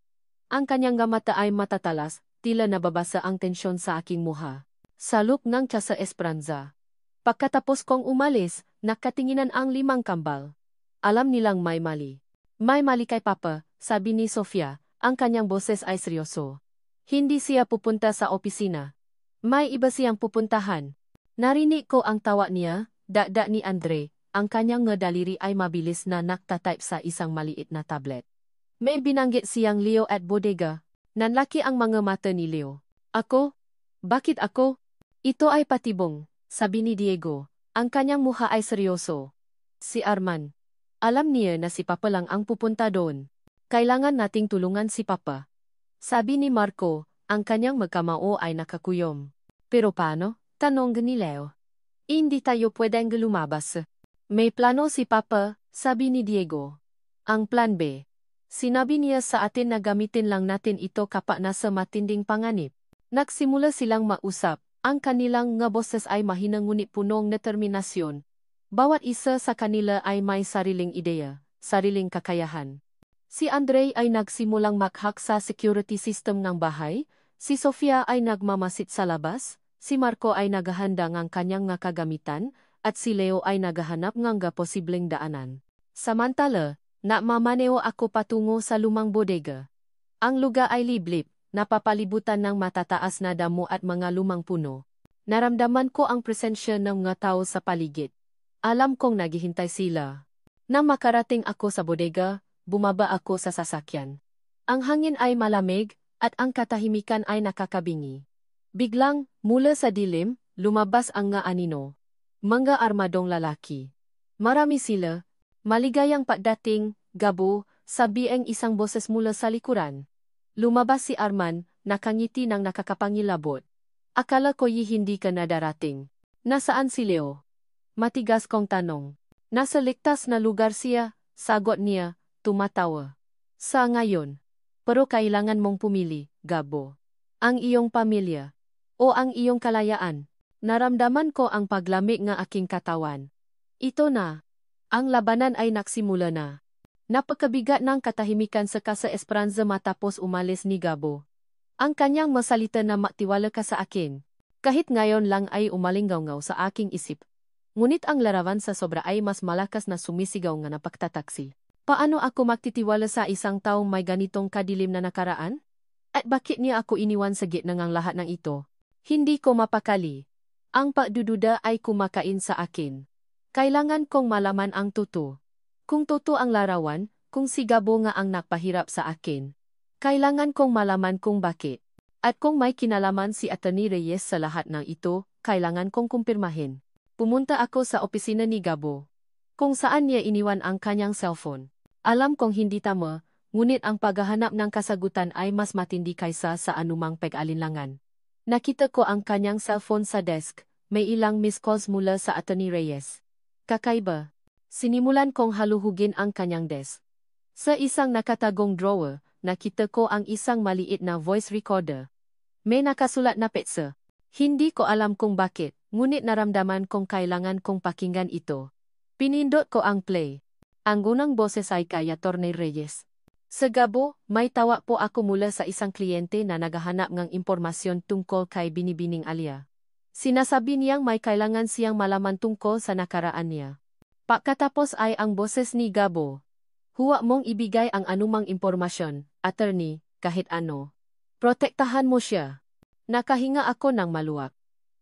Ang kanyang mata ay matatalas, tila nababasa ang tensyon sa aking muha. Saluk ng tiya sa Esperanza. Pagkatapos kong umalis, nakatinginan ang 5 kambal. Alam nilang may mali. May mali kay Papa, sabi ni Sofia, ang kanyang boses ay seryoso. Hindi siya pupunta sa opisina. May iba siyang pupuntahan. Narinig ko ang tawa niya, dagdag ni Andre, ang kanyang daliri ay mabilis na naktatype sa isang maliit na tablet. May binanggit siyang Leo at bodega. Nanlaki ang mga mata ni Leo. Ako? Bakit ako? Ito ay patibong, sabi ni Diego. Ang kanyang mukha ay seryoso. Si Arman. Alam niya na si Papa lang ang pupunta doon. Kailangan nating tulungan si Papa. Sabi ni Marco, ang kanyang magkamao ay nakakuyom. Pero paano? Tanong ni Leo. Hindi tayo pwedeng lumabas. May plano si Papa, sabi ni Diego. Ang plan B. Sinabi niya sa atin na gamitin lang natin ito kapag nasa matinding panganib. Nagsimula silang mausap, ang kanilang nga boses ay mahina ngunit punong determinasyon. Bawat isa sa kanila ay may sariling ideya, sariling kakayahan. Si Andre ay nagsimulang maghak sa security system ng bahay, si Sofia ay nagmamasid sa labas, si Marco ay naghahanda ng kanyang nga kagamitan, at si Leo ay naghahanap ng posibleng daanan. Samantala, namamaneo ako patungo sa lumang bodega. Ang lugar ay liblib, napapalibutan ng matataas na damo at mga lumang puno. Naramdaman ko ang presensya ng mga tao sa paligid. Alam kong naghihintay sila. Nang makarating ako sa bodega, bumaba ako sa sasakyan. Ang hangin ay malamig, at ang katahimikan ay nakakabingi. Biglang, mula sa dilim, lumabas ang nga anino. Mga armadong lalaki. Marami sila. Maligayang pagdating, Gabo, sabi ang isang boses mula sa likuran. Lumabas si Arman, nakangiti ng nakakapangilabot. Akala ko hindi ka na darating. Nasaan si Leo? Matigas kong tanong. Nasa ligtas na lugar siya, sagot niya, tumatawa. Sa ngayon. Pero kailangan mong pumili, Gabo. Ang iyong pamilya. O ang iyong kalayaan. Naramdaman ko ang paglamig ng aking katawan. Ito na. Ang labanan ay nagsimula na. Napakabigat ng katahimikan sa Casa Esperanza matapos umalis ni Gabo. Ang kanyang masalita na magtiwala ka sa akin. Kahit ngayon lang ay umalinggaw-ngaw sa aking isip. Ngunit ang larawan sa sobra ay mas malakas na sumisigaw nga napagtataksi. Paano ako magtitiwala sa isang taong may ganitong kadilim na nakaraan? At bakit niya ako iniwan sa gitna ng lahat ng ito? Hindi ko mapakali. Ang pagdududa ay kumakain sa akin. Kailangan kong malaman ang totoo. Kung totoo ang larawan, kung si Gabo nga ang nagpahirap sa akin. Kailangan kong malaman kung bakit. At kung may kinalaman si Atty. Reyes sa lahat ng ito, kailangan kong kumpirmahin. Pumunta ako sa opisina ni Gabo. Kung saan niya iniwan ang kanyang cellphone. Alam kong hindi tama, ngunit ang paghahanap ng kasagutan ay mas matindi kaysa sa anumang pag-alinlangan. Nakita ko ang kanyang cellphone sa desk, may ilang missed calls mula sa Atty. Reyes. Kakaiba. Sinimulan kong haluhugin ang kanyang desk. Sa isang nakatagong drawer, nakita ko ang isang maliit na voice recorder. May nakasulat na petsa. Hindi ko alam kung bakit, ngunit naramdaman kong kailangan kong pakinggan ito. Pinindot ko ang play. Ang unang boses ay kay Atty. Reyes. Sa Gabo, may tawa po ako mula sa isang kliyente na naghahanap ng impormasyon tungkol kay Binibining Alia. Sinasabi niyang may kailangan siyang malaman tungkol sa nakaraan niya. Pagkatapos ay ang boses ni Gabo. Huwag mong ibigay ang anumang impormasyon, attorney, kahit ano. Protektahan mo siya. Nakahinga ako ng maluwag.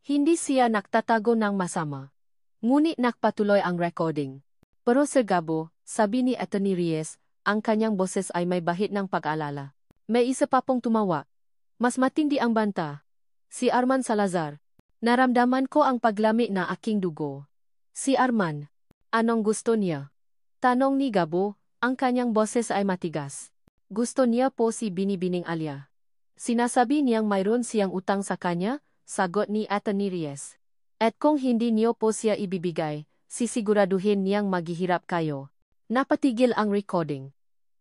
Hindi siya nagtatago ng masama. Ngunit nagpatuloy ang recording. Pero Sir Gabo, sabi ni Atty. Reyes, ang kanyang boses ay may bahid ng pag-alala. May isa pa pong tumawa. Mas matindi ang banta. Si Arman Salazar. Naramdaman ko ang paglami na aking dugo. Si Arman. Anong gusto niya? Tanong ni Gabo, ang kanyang boses ay matigas. Gusto niya po si Binibining Alia. Sinasabi niyang mayroon siyang utang sa kanya, sagot ni Atty. Reyes. At kung hindi niyo po siya ibibigay, sisiguraduhin niyang maghihirap kayo. Napatigil ang recording.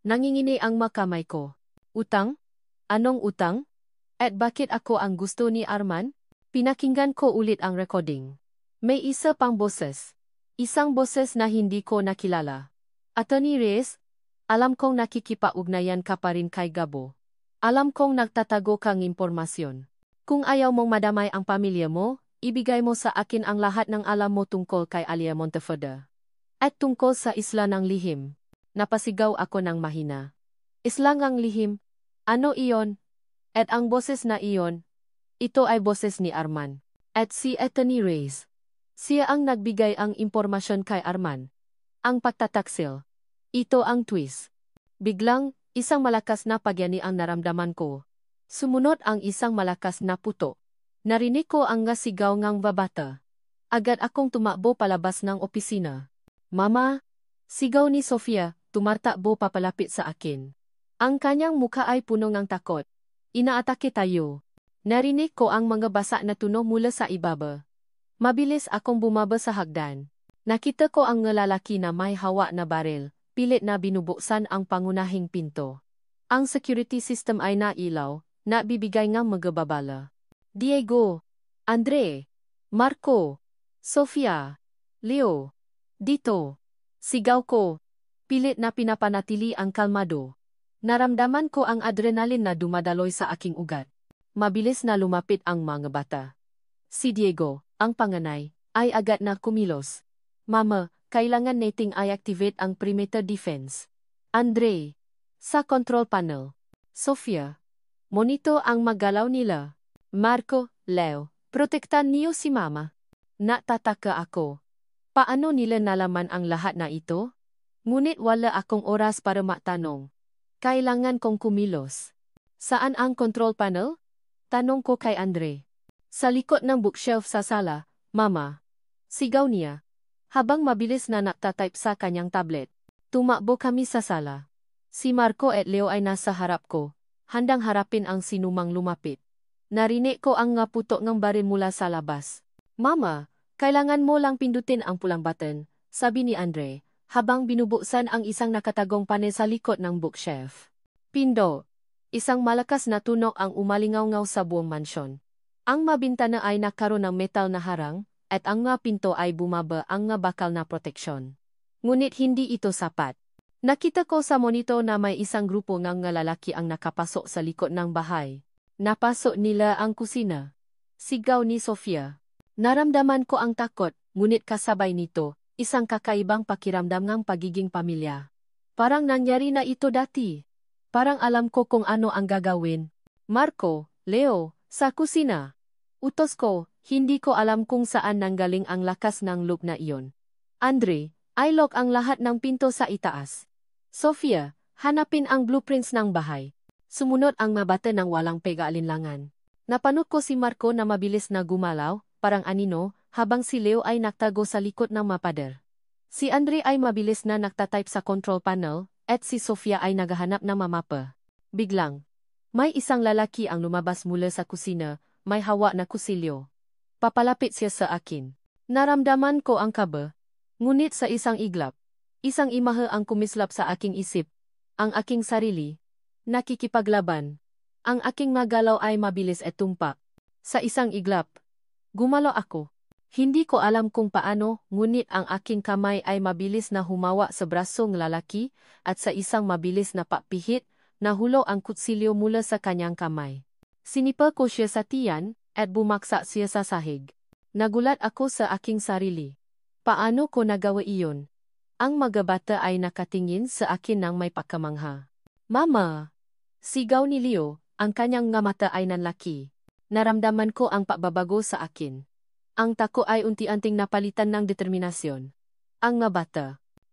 Nangingini ang makamay ko. Utang? Anong utang? At bakit ako ang gusto ni Arman? Pinakinggan ko ulit ang recording. May isa pang boses. Isang boses na hindi ko nakilala. Atty. Reyes, alam kong nakikipag-ugnayan ka pa rin kay Gabo. Alam kong nagtatago kang impormasyon. Kung ayaw mong madamay ang pamilya mo, ibigay mo sa akin ang lahat ng alam mo tungkol kay Alia Monteverde. At tungkol sa isla ng lihim. Napasigaw ako ng mahina. Isla ng lihim? Ano iyon? At ang boses na iyon? Ito ay boses ni Arman. At si Atty. Reyes. Siya ang nagbigay ang impormasyon kay Arman. Ang pagtataksil. Ito ang twist. Biglang, isang malakas na pagyani ang naramdaman ko. Sumunod ang isang malakas na puto. Narinig ko ang ngasigaw ngang babata. Agad akong tumakbo palabas ng opisina. Mama! Sigaw ni Sofia, tumatakbo papalapit sa akin. Ang kanyang mukha ay puno ng takot. Inaatake tayo. Narinig ko ang mga basa na tunog mula sa ibaba. Mabilis akong bumaba sa hagdan. Nakita ko ang lalaki na may hawak na baril, pilit na binubuksan ang pangunahing pinto. Ang security system ay nailaw, nabibigay ngang magababala. Diego, Andre, Marco, Sofia, Leo, dito. Sigaw ko. Pilit na pinapanatili ang kalmado. Naramdaman ko ang adrenaline na dumadaloy sa aking ugat. Mabilis na lumapit ang mga bata. Si Diego, ang panganay, ay agad na kumilos. Mama, kailangan nating i-activate ang perimeter defense. Andre, sa control panel. Sofia, monito ang maggalaw nila. Marco, Leo, protektan niyo si Mama. Natataka ako. Paano nila nalaman ang lahat na ito? Ngunit wala akong oras para matanong. Kailangan kong kumilos. Saan ang control panel? Tanong ko kay Andre. Sa likod ng bookshelf sa sala, Mama. Sigaw niya. Habang mabilis na nagtatype sa kanyang tablet. Tumakbo kami sa sala. Si Marco at Leo ay nasa harap ko, handang harapin ang sinumang lumapit. Narinig ko ang ngaputok ng baril mula sa labas. Mama, kailangan mo lang pindutin ang pulang button, sabi ni Andre, habang binubuksan ang isang nakatagong panel sa likod ng bookshelf. Pindo. Isang malakas na tunog ang umalingaw-ngaw sa buong mansyon. Ang mabintana ay nakaroon ng metal na harang, at ang nga pinto ay bumaba ang nga bakal na proteksyon. Ngunit hindi ito sapat. Nakita ko sa monitor na may isang grupo ng mga lalaki ang nakapasok sa likod ng bahay. Napasok nila ang kusina. Sigaw ni Sofia. Naramdaman ko ang takot, ngunit kasabay nito, isang kakaibang pakiramdam ng pagiging pamilya. Parang nangyari na ito dati. Parang alam ko kung ano ang gagawin. Marco, Leo, sa kusina. Utos ko, hindi ko alam kung saan nanggaling ang lakas ng loob na iyon. Andre, i-lock ang lahat ng pinto sa itaas. Sofia, hanapin ang blueprints ng bahay. Sumunod ang mabata ng walang pag-aalinlangan. Napanood ko si Marco na mabilis na gumalaw, parang anino, habang si Leo ay naktago sa likod ng mapader. Si Andre ay mabilis na naktatype sa control panel, at si Sofia ay naghahanap ng mamapa. Biglang, may isang lalaki ang lumabas mula sa kusina, may hawak na kusilyo. Papalapit siya sa akin. Naramdaman ko ang kaba. Ngunit sa isang iglap, isang imahe ang kumislap sa aking isip. Ang aking sarili. Nakikipaglaban. Ang aking magalaw ay mabilis at tumpak. Sa isang iglap, gumalaw ako. Hindi ko alam kung paano, ngunit ang aking kamay ay mabilis na humawa sa brasong lalaki, at sa isang mabilis na papihit, nahulog ang kutsilyo mula sa kanyang kamay. Sinipa ko siya sa tiyan, at bumaksak siya sa sahig. Nagulat ako sa aking sarili. Paano ko nagawa iyon? Ang mga bata ay nakatingin sa akin ng may pagkamangha. Mama! Sigaw ni Leo, ang kanyang nga mata ay nanlaki. Naramdaman ko ang pagbabago sa akin. Ang tako ay unti-unting napalitan ng determinasyon. Ang nga bata.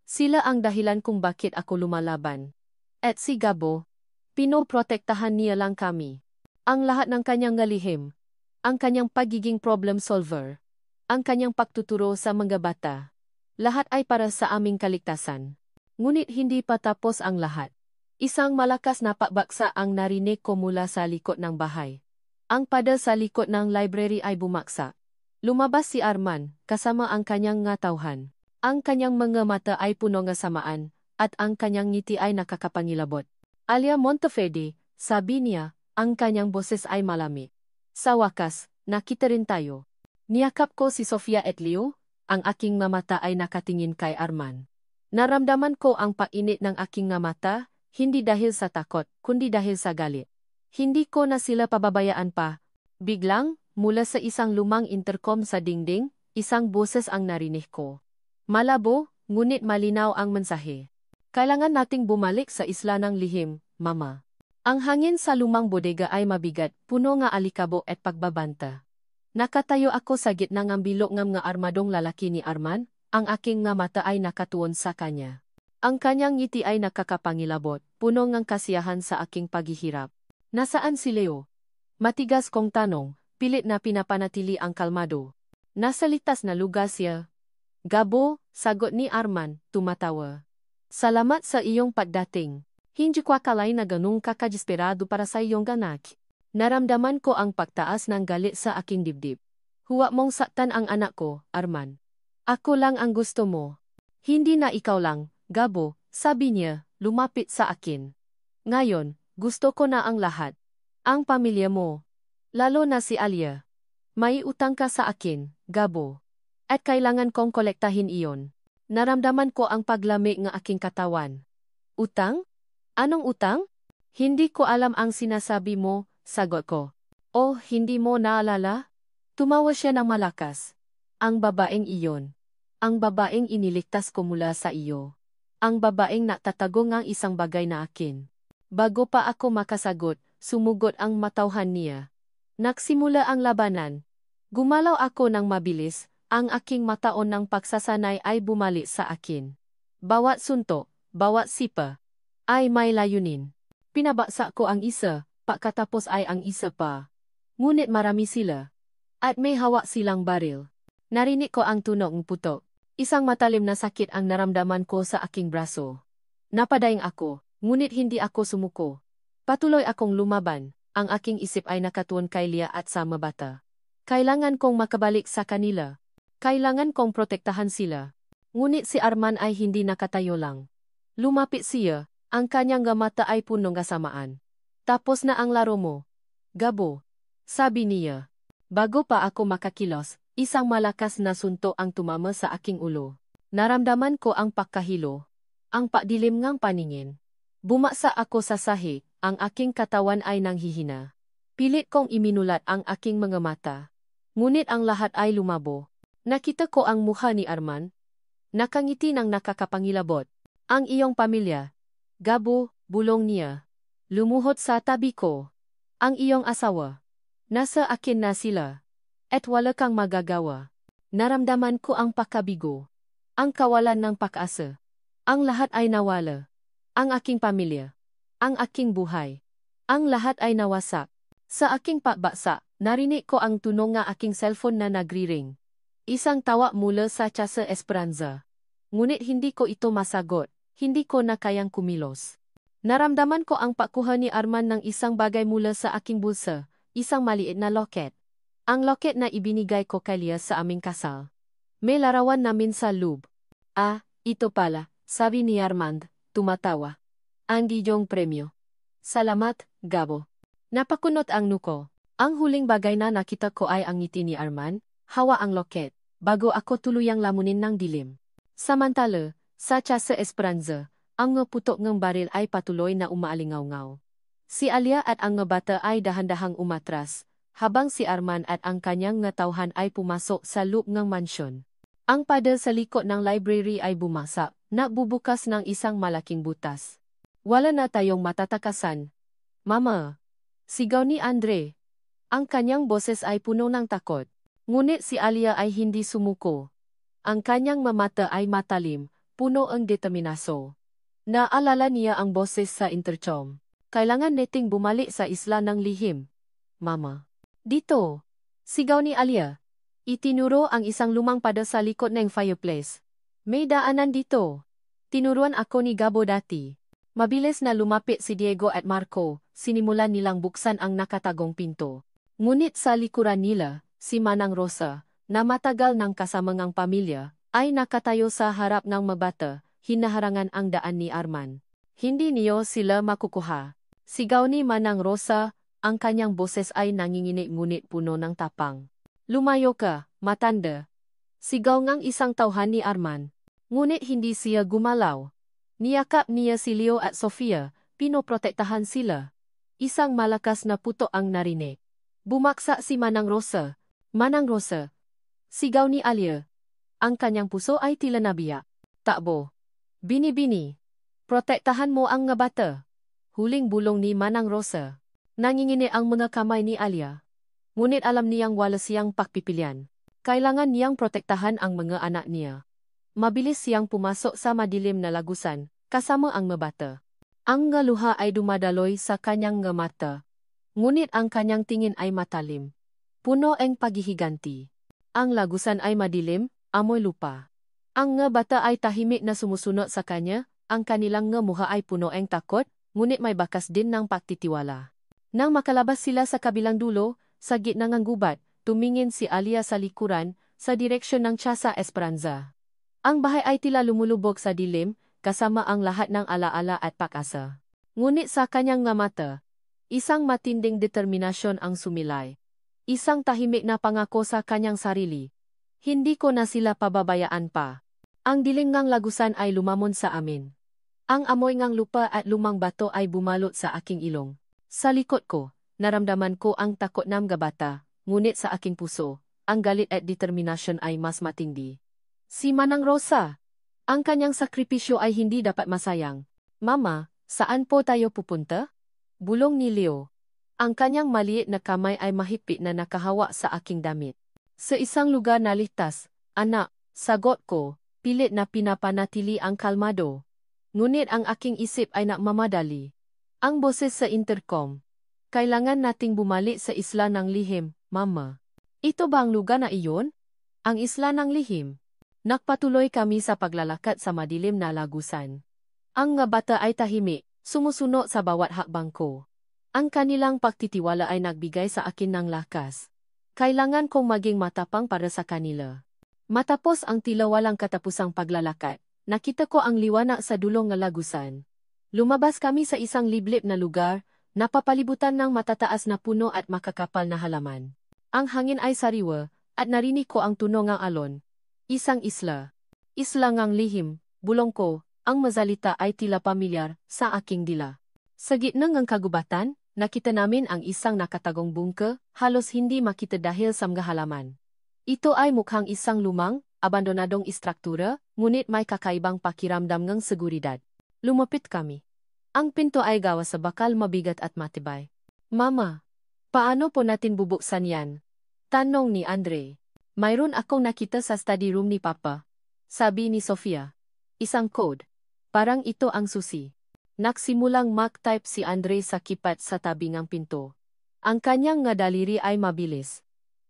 Sila ang dahilan kung bakit ako lumalaban. At si Gabo, pinoprotektahan niya lang kami. Ang lahat ng kanyang ngalihim. Ang kanyang pagiging problem solver. Ang kanyang pagtuturo sa mga bata. Lahat ay para sa aming kaligtasan. Ngunit hindi pa tapos ang lahat. Isang malakas na pagbaksa ang narinig ko mula sa likod ng bahay. Ang pader sa likod ng library ay bumaksak. Lumabas si Arman, kasama ang kanyang nga tauhan. Ang kanyang mga mata ay puno ng samaan, at ang kanyang ngiti ay nakakapangilabot. Alia Monteferde, sabi niya, ang kanyang boses ay malamig. Sa wakas, nakita rin tayo. Niyakap ko si Sofia at Leo, ang aking nga mata ay nakatingin kay Arman. Naramdaman ko ang painit ng aking nga mata, hindi dahil sa takot, kundi dahil sa galit. Hindi ko na sila pababayaan pa. Biglang, mula sa isang lumang intercom sa dingding, isang boses ang narinig ko. Malabo, ngunit malinaw ang mensahe. Kailangan nating bumalik sa isla ng lihim, Mama. Ang hangin sa lumang bodega ay mabigat, puno nga alikabok at pagbabanta. Nakatayo ako sa gitna ng bilog ng mga armadong lalaki ni Arman, ang aking nga mata ay nakatuon sa kanya. Ang kanyang ngiti ay nakakapangilabot, puno ng kasiyahan sa aking paghihirap. Nasaan si Leo? Matigas kong tanong, pilit na pinapanatili ang kalmado. Nasa ligtas na lugar siya. Gabo, sagot ni Arman, tumatawa. Salamat sa iyong pagdating. Hindi ko akalain na ganung kakadesperado para sa iyong ganak. Naramdaman ko ang pagtaas ng galit sa aking dibdib. Huwag mong saktan ang anak ko, Arman. Ako lang ang gusto mo. Hindi na ikaw lang, Gabo, sabi niya, lumapit sa akin. Ngayon, gusto ko na ang lahat. Ang pamilya mo. Lalo na si Alia. May utang ka sa akin, Gabo. At kailangan kong kolektahin iyon. Naramdaman ko ang paglamig ng aking katawan. Utang? Anong utang? Hindi ko alam ang sinasabi mo, sagot ko. Oh, hindi mo naalala? Tumawa siya ng malakas. Ang babaeng iyon. Ang babaeng iniligtas ko mula sa iyo. Ang babaeng natatago ng isang bagay na akin. Bago pa ako makasagot, sumugot ang matauhan niya. Nagsimula ang labanan. Gumalaw ako ng mabilis, ang aking mataon ng pagsasanay ay bumalik sa akin. Bawat suntok, bawat sipa, ay may layunin. Pinabaksak ko ang isa, pagkatapos ay ang isa pa. Ngunit marami sila. At may hawak silang baril. Narinig ko ang tunog ng putok. Isang matalim na sakit ang naramdaman ko sa aking braso. Napadaing ako, ngunit hindi ako sumuko. Patuloy akong lumaban, ang aking isip ay nakatuon kay Lia at sa mga bata. Kailangan kong makabalik sa kanila. Kailangan kong protektahan sila. Ngunit si Arman ay hindi nakatayo lang. Lumapit siya, ang kanyang mata ay puno ng kasamaan. Tapos na ang laro mo. Gabo. Sabi niya. Bago pa ako makakilos, isang malakas na suntok ang tumama sa aking ulo. Naramdaman ko ang pagkahilo, ang pagdilim ngang paningin. Bumaksa ako sa sahig, ang aking katawan ay nanghihina. Pilit kong iminulat ang aking mga mata. Ngunit ang lahat ay lumabo. Nakita ko ang mukha ni Arman. Nakangiti ng nakakapangilabot. Ang iyong pamilya. Gabo, bulong niya. Lumuhod sa tabi ko. Ang iyong asawa. Nasa akin na sila. At wala kang magagawa. Naramdaman ko ang pagkabigo. Ang kawalan ng pag-asa. Ang lahat ay nawala. Ang aking pamilya. Ang aking buhay. Ang lahat ay nawasak. Sa aking pagbaksa, narinig ko ang tunog ng aking cellphone na nagri-ring. Isang tawag mula sa Casa Esperanza. Ngunit hindi ko ito masagot, hindi ko na kayang kumilos. Naramdaman ko ang pagkuha ni Arman ng isang bagay mula sa aking bulsa, isang maliit na loket. Ang loket na ibinigay ko kay Lia sa aming kasal. May larawan namin sa loob. Ah, ito pala, sabi ni Armand, tumatawa. Ang iyong premyo. Salamat, Gabo. Napakunot ang nuko. Ang huling bagay na nakita ko ay ang ngiti ni Arman, hawa ang loket, bago ako tuluyang lamunin ng dilim. Samantala, sa Casa Esperanza, ang putok ng baril ay patuloy na umaalingaw-ngaw. Si Alia at ang bata ay dahan-dahang umatras, habang si Arman at ang kanyang tauhan ay pumasok sa loob ng mansyon. Ang pader sa likod ng library ay bumasak, nagbubukas ng isang malaking butas. Wala na tayong matatakasan. Mama! Sigaw ni Andre. Ang kanyang boses ay puno ng takot. Ngunit si Alia ay hindi sumuko. Ang kanyang mata ay matalim, puno ang determinaso. Naalala niya ang boses sa intercom. Kailangan nating bumalik sa isla ng lihim. Mama. Dito. Sigaw ni Alia. Itinuro ang isang lumang pader sa likod ng fireplace. May daanan dito. Tinuruan ako ni Gabo dati. Mabilis na lumapit si Diego at Marco, sinimulan nilang buksan ang nakatagong pinto. Ngunit sa likuran nila, si Manang Rosa, na matagal ng kasamangang pamilya, ay nakatayo sa harap ng mabata, hinaharangan ang daan ni Arman. Hindi niyo sila makukuha. Sigaw ni Manang Rosa, ang kanyang boses ay nanginginig ngunit puno ng tapang. Lumayo ka, matanda. Sigaw ngang isang tauhan ni Arman. Ngunit hindi siya gumalaw. Niyakap niya si Leo at Sofia, pinoprotektahan sila. Isang malakas na puto ang narinig. Bumaksa si Manang Rosa. Manang Rosa. Sigaw ni Alia. Ang kanyang puso ay tila nabiyak. Takbo. Bini-bini. Protektahan mo ang bata. Huling bulong ni Manang Rosa. Nangingini ang mga kamay ni Alia. Ngunit alam niyang wala siyang pagpipilian. Kailangan niyang protektahan ang mga anak niya. Mabilis siyang pumasok sa madilim na lagusan, kasama ang mabata. Ang luha ay dumadaloy sa kanyang mata. Ngunit ang kanyang tingin ay matalim. Puno ang paghihiganti. Ang lagusan ay madilim, amoy lupa. Ang bata ay tahimik na sumusunod sa kanya, ang kanilang mukha ay puno ang takot, ngunit may bakas din ng pagtitiwala. Nang makalabas sila sa kabilang dulo, sa gitna ng gubat, tumingin si Alia sa likuran, sa direksyon ng Casa Esperanza. Ang bahay ay tila lumulubog sa dilim, kasama ang lahat ng alaala at pag-asa. Ngunit sa kanyang mata, isang matinding determinasyon ang sumilay. Isang tahimik na pangako sa kanyang sarili. Hindi ko na sila pababayaan pa. Ang dilim ngang lagusan ay lumamon sa amin. Ang amoy ngang lupa at lumang bato ay bumalot sa aking ilong. Sa likod ko, naramdaman ko ang takot ng bata, ngunit sa aking puso, ang galit at determinasyon ay mas matindi. Si Manang Rosa. Ang kanyang sakripisyo ay hindi dapat masayang. Mama, saan po tayo pupunta? Bulong ni Leo. Ang kanyang maliit na kamay ay mahigpit na nakahawa sa aking damit. Sa isang lugar na ligtas, anak, sagot ko, pilit na pinapanatili ang kalmado. Ngunit ang aking isip ay nagmamadali. Ang boses sa intercom. Kailangan nating bumalik sa isla ng lihim, Mama. Ito ba ang lugar na iyon? Ang isla ng lihim. Nagpatuloy kami sa paglalakad sa madilim na lagusan. Ang bata ay tahimik, sumusunod sa bawat hakbang ko. Ang kanilang pagtitiwala ay nagbigay sa akin ng lakas. Kailangan kong maging matapang para sa kanila. Matapos ang tila walang katapusang paglalakad, nakita ko ang liwanag sa dulong ng lagusan. Lumabas kami sa isang liblib na lugar, napapalibutan ng matataas na puno at makakapal na halaman. Ang hangin ay sariwa, at narinig ko ang tunog ng alon. Isang isla. Islangang lihim, bulong ko, ang mazalita ay tila pamilyar sa aking dila. Sa gitna ng kagubatan, nakita namin ang isang nakatagong bungka, halos hindi makita dahil sa mga halaman. Ito ay mukhang isang lumang, abandonadong istruktura, ngunit may kakaibang pakiramdam ng seguridad. Lumapit kami. Ang pinto ay gawa sa bakal mabigat at matibay. Mama, paano po natin bubuksan yan? Tanong ni Andre. Mayroon akong nakita sa study room ni Papa. Sabi ni Sofia. Isang code. Parang ito ang susi. Nagsimulang mag-type si Andre sa keypad sa tabi ng pinto. Ang kanyang nga daliri ay mabilis.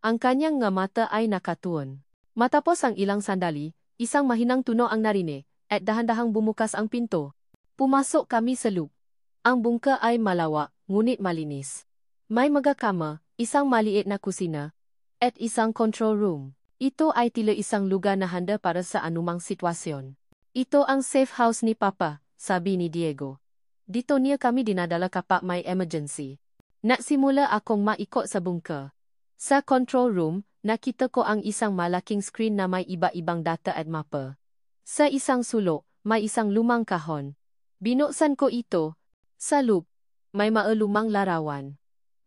Ang kanyang nga mata ay nakatuon. Matapos ang ilang sandali, isang mahinang tunog ang narinig, at dahan-dahang bumukas ang pinto. Pumasok kami sa loob. Ang bungka ay malawak, ngunit malinis. May mga kama, isang maliit na kusina, at isang control room. Ito ay tila isang lugar na handa para sa anumang sitwasyon. Ito ang safe house ni Papa, sabi ni Diego. Dito niya kami dinadala kapag may emergency. Nagsimula akong maikot sa bungka. Sa control room, nakita ko ang isang malaking screen na may iba-ibang data at mapa. Sa isang sulok, may isang lumang kahon. Binuksan ko ito. Sa loob, may lumang larawan.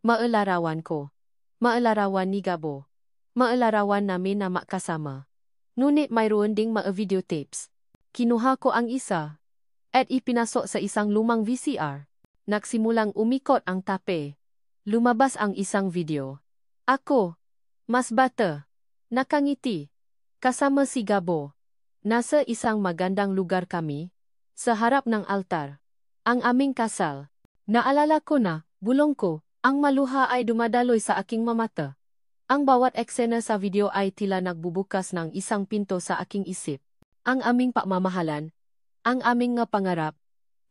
Larawan ko. Larawan ni Gabo. Larawan namin na makasama. Ngunit mayroon ding videotapes. Kinuha ko ang isa. At ipinasok sa isang lumang VCR. Nagsimulang umikot ang tape. Lumabas ang isang video. Ako, mas bata, nakangiti, kasama si Gabo. Nasa isang magandang lugar kami, sa harap ng altar. Ang aming kasal. Naalala ko na, bulong ko, ang maluha ay dumadaloy sa aking mamata. Ang bawat eksena sa video ay tila nagbubukas ng isang pinto sa aking isip. Ang aming pagmamahalan, ang aming nga pangarap,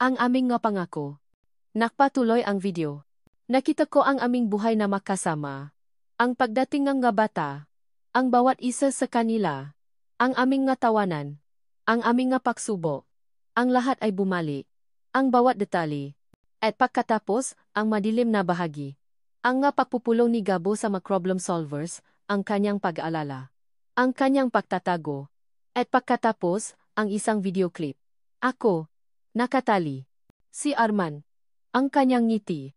ang aming nga pangako. Nakpatuloy ang video. Nakita ko ang aming buhay na makasama. Ang pagdating ng nga bata, ang bawat isa sa kanila, ang aming nga tawanan, ang aming nga pagsubok, ang lahat ay bumalik, ang bawat detali, at pagkatapos, ang madilim na bahagi. Ang nga pagpupulong ni Gabo sa mga problem solvers, ang kanyang pag-aalala, ang kanyang pagtatago, at pagkatapos, ang isang video clip. Ako, nakatali. Si Arman, ang kanyang ngiti,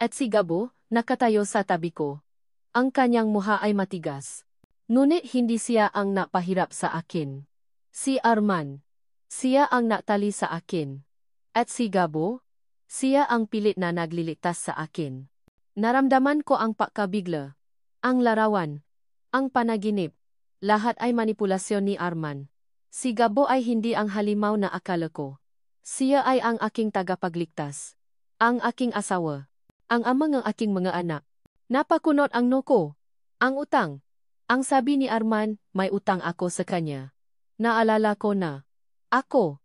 at si Gabo, nakatayo sa tabi ko. Ang kanyang mukha ay matigas. Ngunit hindi siya ang napahirap sa akin. Si Arman. Siya ang natali sa akin. At si Gabo? Siya ang pilit na nagliligtas sa akin. Naramdaman ko ang pagkabigla. Ang larawan. Ang panaginip. Lahat ay manipulasyon ni Arman. Si Gabo ay hindi ang halimaw na akala ko. Siya ay ang aking tagapagligtas. Ang aking asawa. Ang ama ng aking mga anak. Napakunot ang noko. Ang utang. Ang sabi ni Arman, may utang ako sa kanya. Naalala ko na. Ako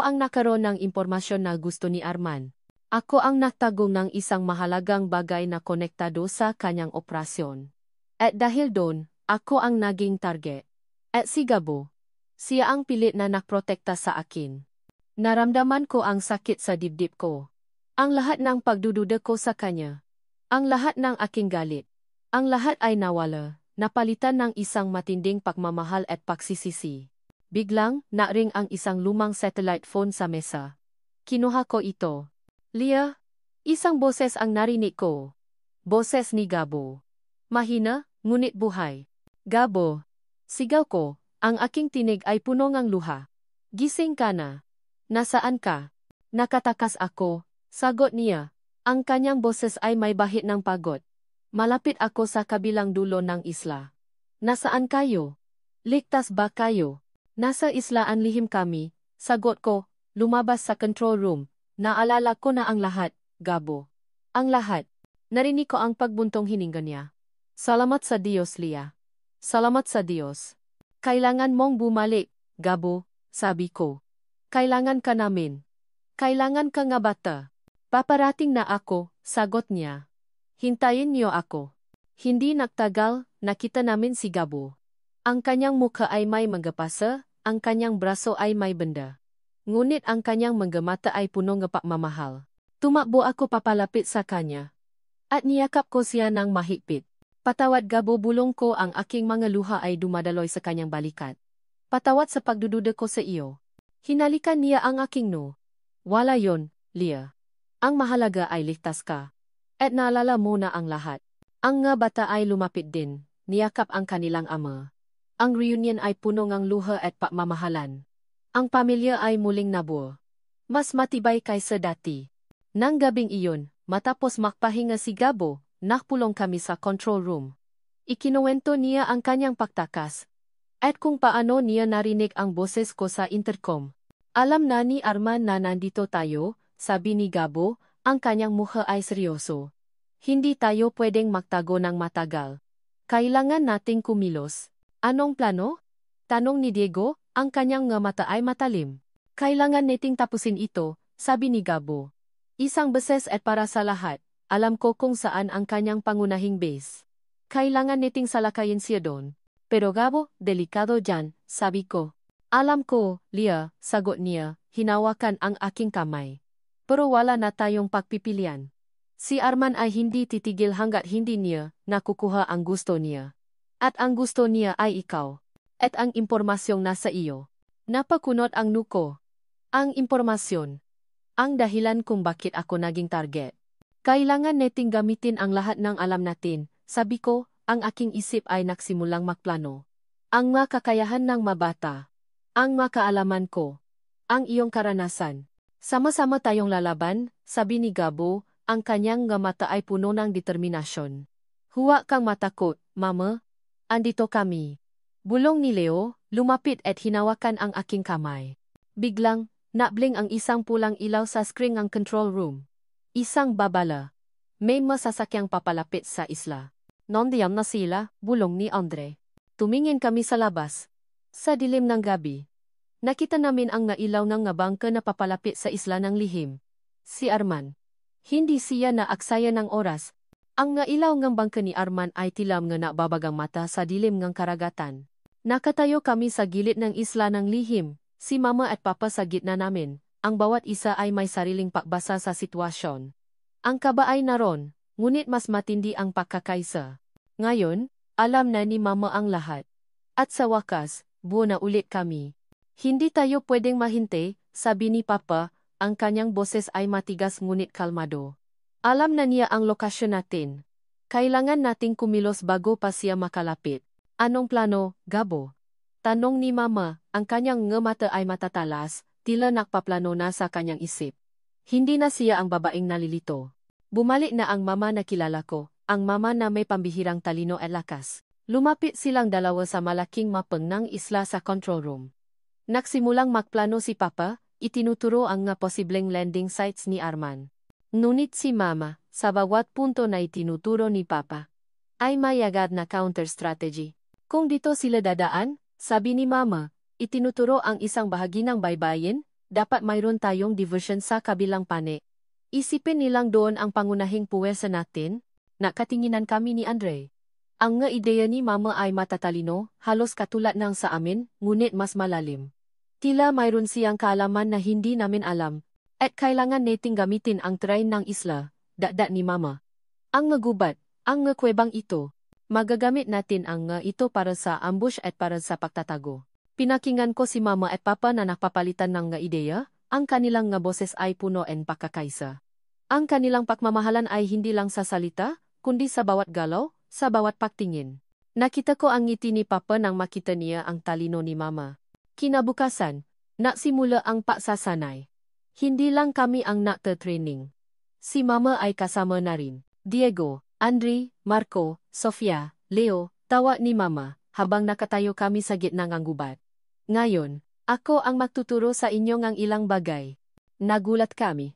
ang nakaroon ng impormasyon na gusto ni Arman. Ako ang nagtago ng isang mahalagang bagay na konektado sa kanyang operasyon. At dahil doon, ako ang naging target. At si Gabo, siya ang pilit na nakprotekta sa akin. Naramdaman ko ang sakit sa dibdib ko. Ang lahat ng pagdududa ko sa kanya. Ang lahat ng aking galit. Ang lahat ay nawala, napalitan ng isang matinding pagmamahal at pagsisisi. Biglang, naring ang isang lumang satellite phone sa mesa. Kinuha ko ito. Leah, isang boses ang narinig ko. Boses ni Gabo. Mahina, ngunit buhay. Gabo. Sigaw ko, ang aking tinig ay puno ng luha. Gising ka na. Nasaan ka? Nakatakas ako. Sagot niya. Ang kanyang boses ay may bahid ng pagod. Malapit ako sa kabilang dulo ng isla. Nasaan kayo? Ligtas ba kayo? Nasa islaan lihim kami, sagot ko, lumabas sa control room. Naalala ko na ang lahat, Gabo. Ang lahat. Narinig ko ang pagbuntong hininga niya. Salamat sa Diyos, Leah. Salamat sa Diyos. Kailangan mong bumalik, Gabo, sabi ko. Kailangan ka namin. Kailangan ka nga bata. Paparating na ako, sagot niya. Hintayin niyo ako. Hindi nagtagal, nakita namin si Gabo. Ang kanyang mukha ay may magapasa, ang kanyang braso ay may benda. Ngunit ang kanyang mga mata ay puno ng pagmamahal. Tumakbo ako papalapit sa kanya. At niyakap ko siya ng mahigpit. Patawad Gabo, bulong ko, ang aking mga luha ay dumadaloy sa kanyang balikat. Patawad sa pagdududa ko sa iyo. Hinalikan niya ang aking no. Wala yon, Leah. Ang mahalaga ay ligtas ka. At naalala mo na ang lahat. Ang nga bata ay lumapit din, niyakap ang kanilang ama. Ang reunion ay puno ng luha at pagmamahalan. Ang pamilya ay muling nabuo. Mas matibay kaysa dati. Nang gabing iyon, matapos makpahinga si Gabo, nakpulong kami sa control room. Ikinuwento niya ang kanyang pagtakas. At kung paano niya narinig ang boses ko sa intercom. Alam na ni Arman na nandito tayo, sabi ni Gabo, ang kanyang mukha ay seryoso. Hindi tayo pwedeng magtago ng matagal. Kailangan nating kumilos. Anong plano? Tanong ni Diego, ang kanyang nga mata ay matalim. Kailangan nating tapusin ito, sabi ni Gabo. Isang beses at para sa lahat, alam ko kung saan ang kanyang pangunahing base. Kailangan nating salakayin siya doon. Pero Gabo, delikado dyan, sabi ko. Alam ko, Leah, sagot niya, hinawakan ang aking kamay. Pero wala na tayong pagpipilian. Si Arman ay hindi titigil hanggat hindi niya nakukuha ang gusto niya. At ang gusto niya ay ikaw. At ang impormasyong nasa iyo. Napakunot ang nuko. Ang impormasyon. Ang dahilan kung bakit ako naging target. Kailangan nating gamitin ang lahat ng alam natin, sabi ko. Ang aking isip ay nagsimulang magplano. Ang mga kakayahan ng mabata. Ang mga kaalaman ko. Ang iyong karanasan. Sama-sama tayong lalaban, sabi ni Gabo, ang kanyang nga mata ay puno ng determinasyon. Huwag kang matakot, Mama. Andito kami. Bulong ni Leo, lumapit at hinawakan ang aking kamay. Biglang, nabling ang isang pulang ilaw sa screen ng control room. Isang babala. May masasakyang papalapit sa isla. Nandiyam na sila, bulong ni Andre. Tumingin kami sa labas. Sa dilim ng gabi. Nakita namin ang nailaw ng nga bangka na papalapit sa isla ng lihim. Si Arman. Hindi siya naaksaya ng oras. Ang nailaw ng bangka ni Arman ay tilam nga nababagang mata sa dilim ng karagatan. Nakatayo kami sa gilid ng isla ng lihim. Si Mama at Papa sa gitna namin. Ang bawat isa ay may sariling pakbasa sa sitwasyon. Ang kaba ay naroon. Ngunit mas matindi ang pagkakaisa. Ngayon, alam na ni Mama ang lahat. At sa wakas, buo na ulit kami. Hindi tayo pwedeng mahintay, sabi ni Papa, ang kanyang boses ay matigas ngunit kalmado. Alam na niya ang lokasyon natin. Kailangan nating kumilos bago pa siya makalapit. Anong plano, Gabo? Tanong ni Mama, ang kanyang nga mata ay matatalas, tila nakpaplano na sa kanyang isip. Hindi na siya ang babaeng nalilito. Bumalik na ang Mama na kilala ko, ang Mama na may pambihirang talino at lakas. Lumapit silang dalawa sa malaking mapang ng isla sa control room. Nagsimulang magplano si Papa, itinuturo ang nga posibleng landing sites ni Arman. Ngunit si Mama, sa bawat punto na itinuturo ni Papa, ay may agad na counter-strategy. Kung dito sila dadaan, sabi ni Mama, itinuturo ang isang bahagi ng baybayin, dapat mayroon tayong diversion sa kabilang pane. Isipin nilang doon ang pangunahing puwersa natin. Nakatinginan kami ni Andre. Ang nga ideya ni Mama ay matatalino, halos katulad ng sa amin, ngunit mas malalim. Tila mayroon siyang kaalaman na hindi namin alam, at kailangan nating gamitin ang train ng isla, dagdag ni Mama. Ang nga gubat, ang nga kwebang ito, magagamit natin ang nga ito para sa ambush at para sa pagtatago. Pinakingan ko si Mama at Papa na nakapalitan ng nga ideya. Ang kanilang nga boses ay puno en pakakaisa. Ang kanilang pagmamahalan ay hindi lang sa salita, kundi sa bawat galaw, sa bawat pagtingin. Nakita ko ang ngiti ni Papa nang makita niya ang talino ni Mama. Kinabukasan, nagsimula ang pagsasanay. Hindi lang kami ang nagte-training. Si Mama ay kasama na rin. Diego, Andre, Marco, Sofia, Leo, tawa ni Mama, habang nakatayo kami sa gitna ng gubat. Ngayon, ako ang magtuturo sa inyo ng ilang bagay. Nagulat kami.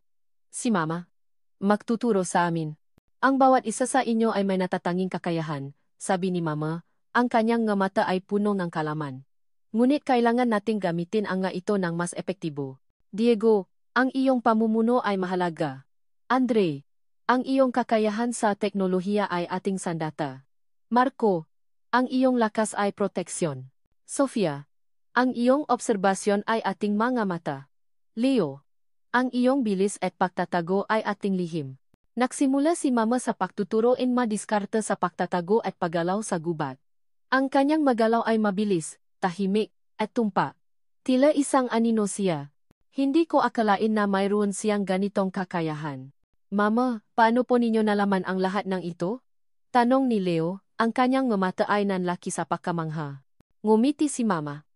Si Mama. Magtuturo sa amin. Ang bawat isa sa inyo ay may natatanging kakayahan, sabi ni Mama, ang kanyang nga mata ay puno ng kalaman. Ngunit kailangan nating gamitin ang nga ito ng mas epektibo. Diego, ang iyong pamumuno ay mahalaga. Andre, ang iyong kakayahan sa teknolohiya ay ating sandata. Marco, ang iyong lakas ay proteksyon. Sofia, ang iyong obserbasyon ay ating mga mata. Leo, ang iyong bilis at pagtatago ay ating lihim. Nagsimula si Mama sa pagtuturo in madiskarte sa pagtatago at paggalaw sa gubat. Ang kanyang magalaw ay mabilis, tahimik, at tumpa. Tila isang anino siya. Hindi ko akalain na mayroon siyang ganitong kakayahan. Mama, paano po ninyo nalaman ang lahat ng ito? Tanong ni Leo, ang kanyang mga mata ay nanlaki sa pagkamangha. Ngumiti si Mama.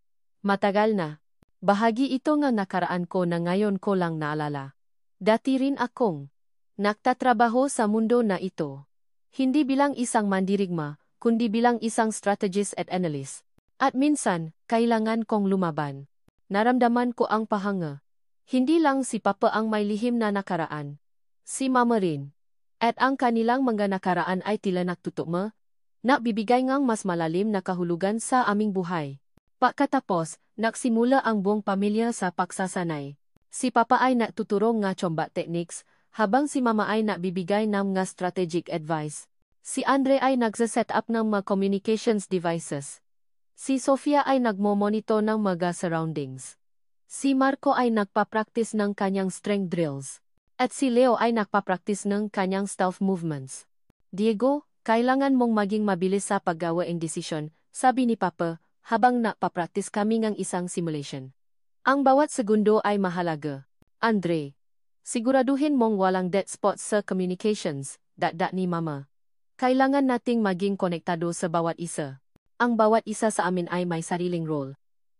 Matagal na. Bahagi ito nga nakaraan ko na ngayon ko lang naalala. Dati rin akong nagtatrabaho sa mundo na ito. Hindi bilang isang mandirigma, kundi bilang isang strategist at analyst. At minsan, kailangan kong lumaban. Naramdaman ko ang pahanga. Hindi lang si Papa ang may lihim na nakaraan. Si Mama rin. At ang kanilang mga nakaraan ay tila nagtutugma, na bibigay ngang mas malalim na kahulugan sa aming buhay. Pagkatapos, nagsimula ang buong pamilya sa pagsasanay. Si Papa ay natuturo nga combat techniques, habang si Mama ay nagbibigay ng nga strategic advice. Si Andre ay nagsa-set up ng mga communications devices. Si Sofia ay nagmo-monitor ng mga surroundings. Si Marco ay nagpa-practice ng kanyang strength drills. At si Leo ay nagpa-practice ng kanyang stealth movements. Diego, kailangan mong maging mabilis sa paggawa ng desisyon, sabi ni Papa, habang nagpa-practice kami ng isang simulation. Ang bawat segundo ay mahalaga. Andre, siguraduhin mong walang dead spots sa communications, dagdag ni Mama. Kailangan nating maging konektado sa bawat isa. Ang bawat isa sa amin ay may sariling role.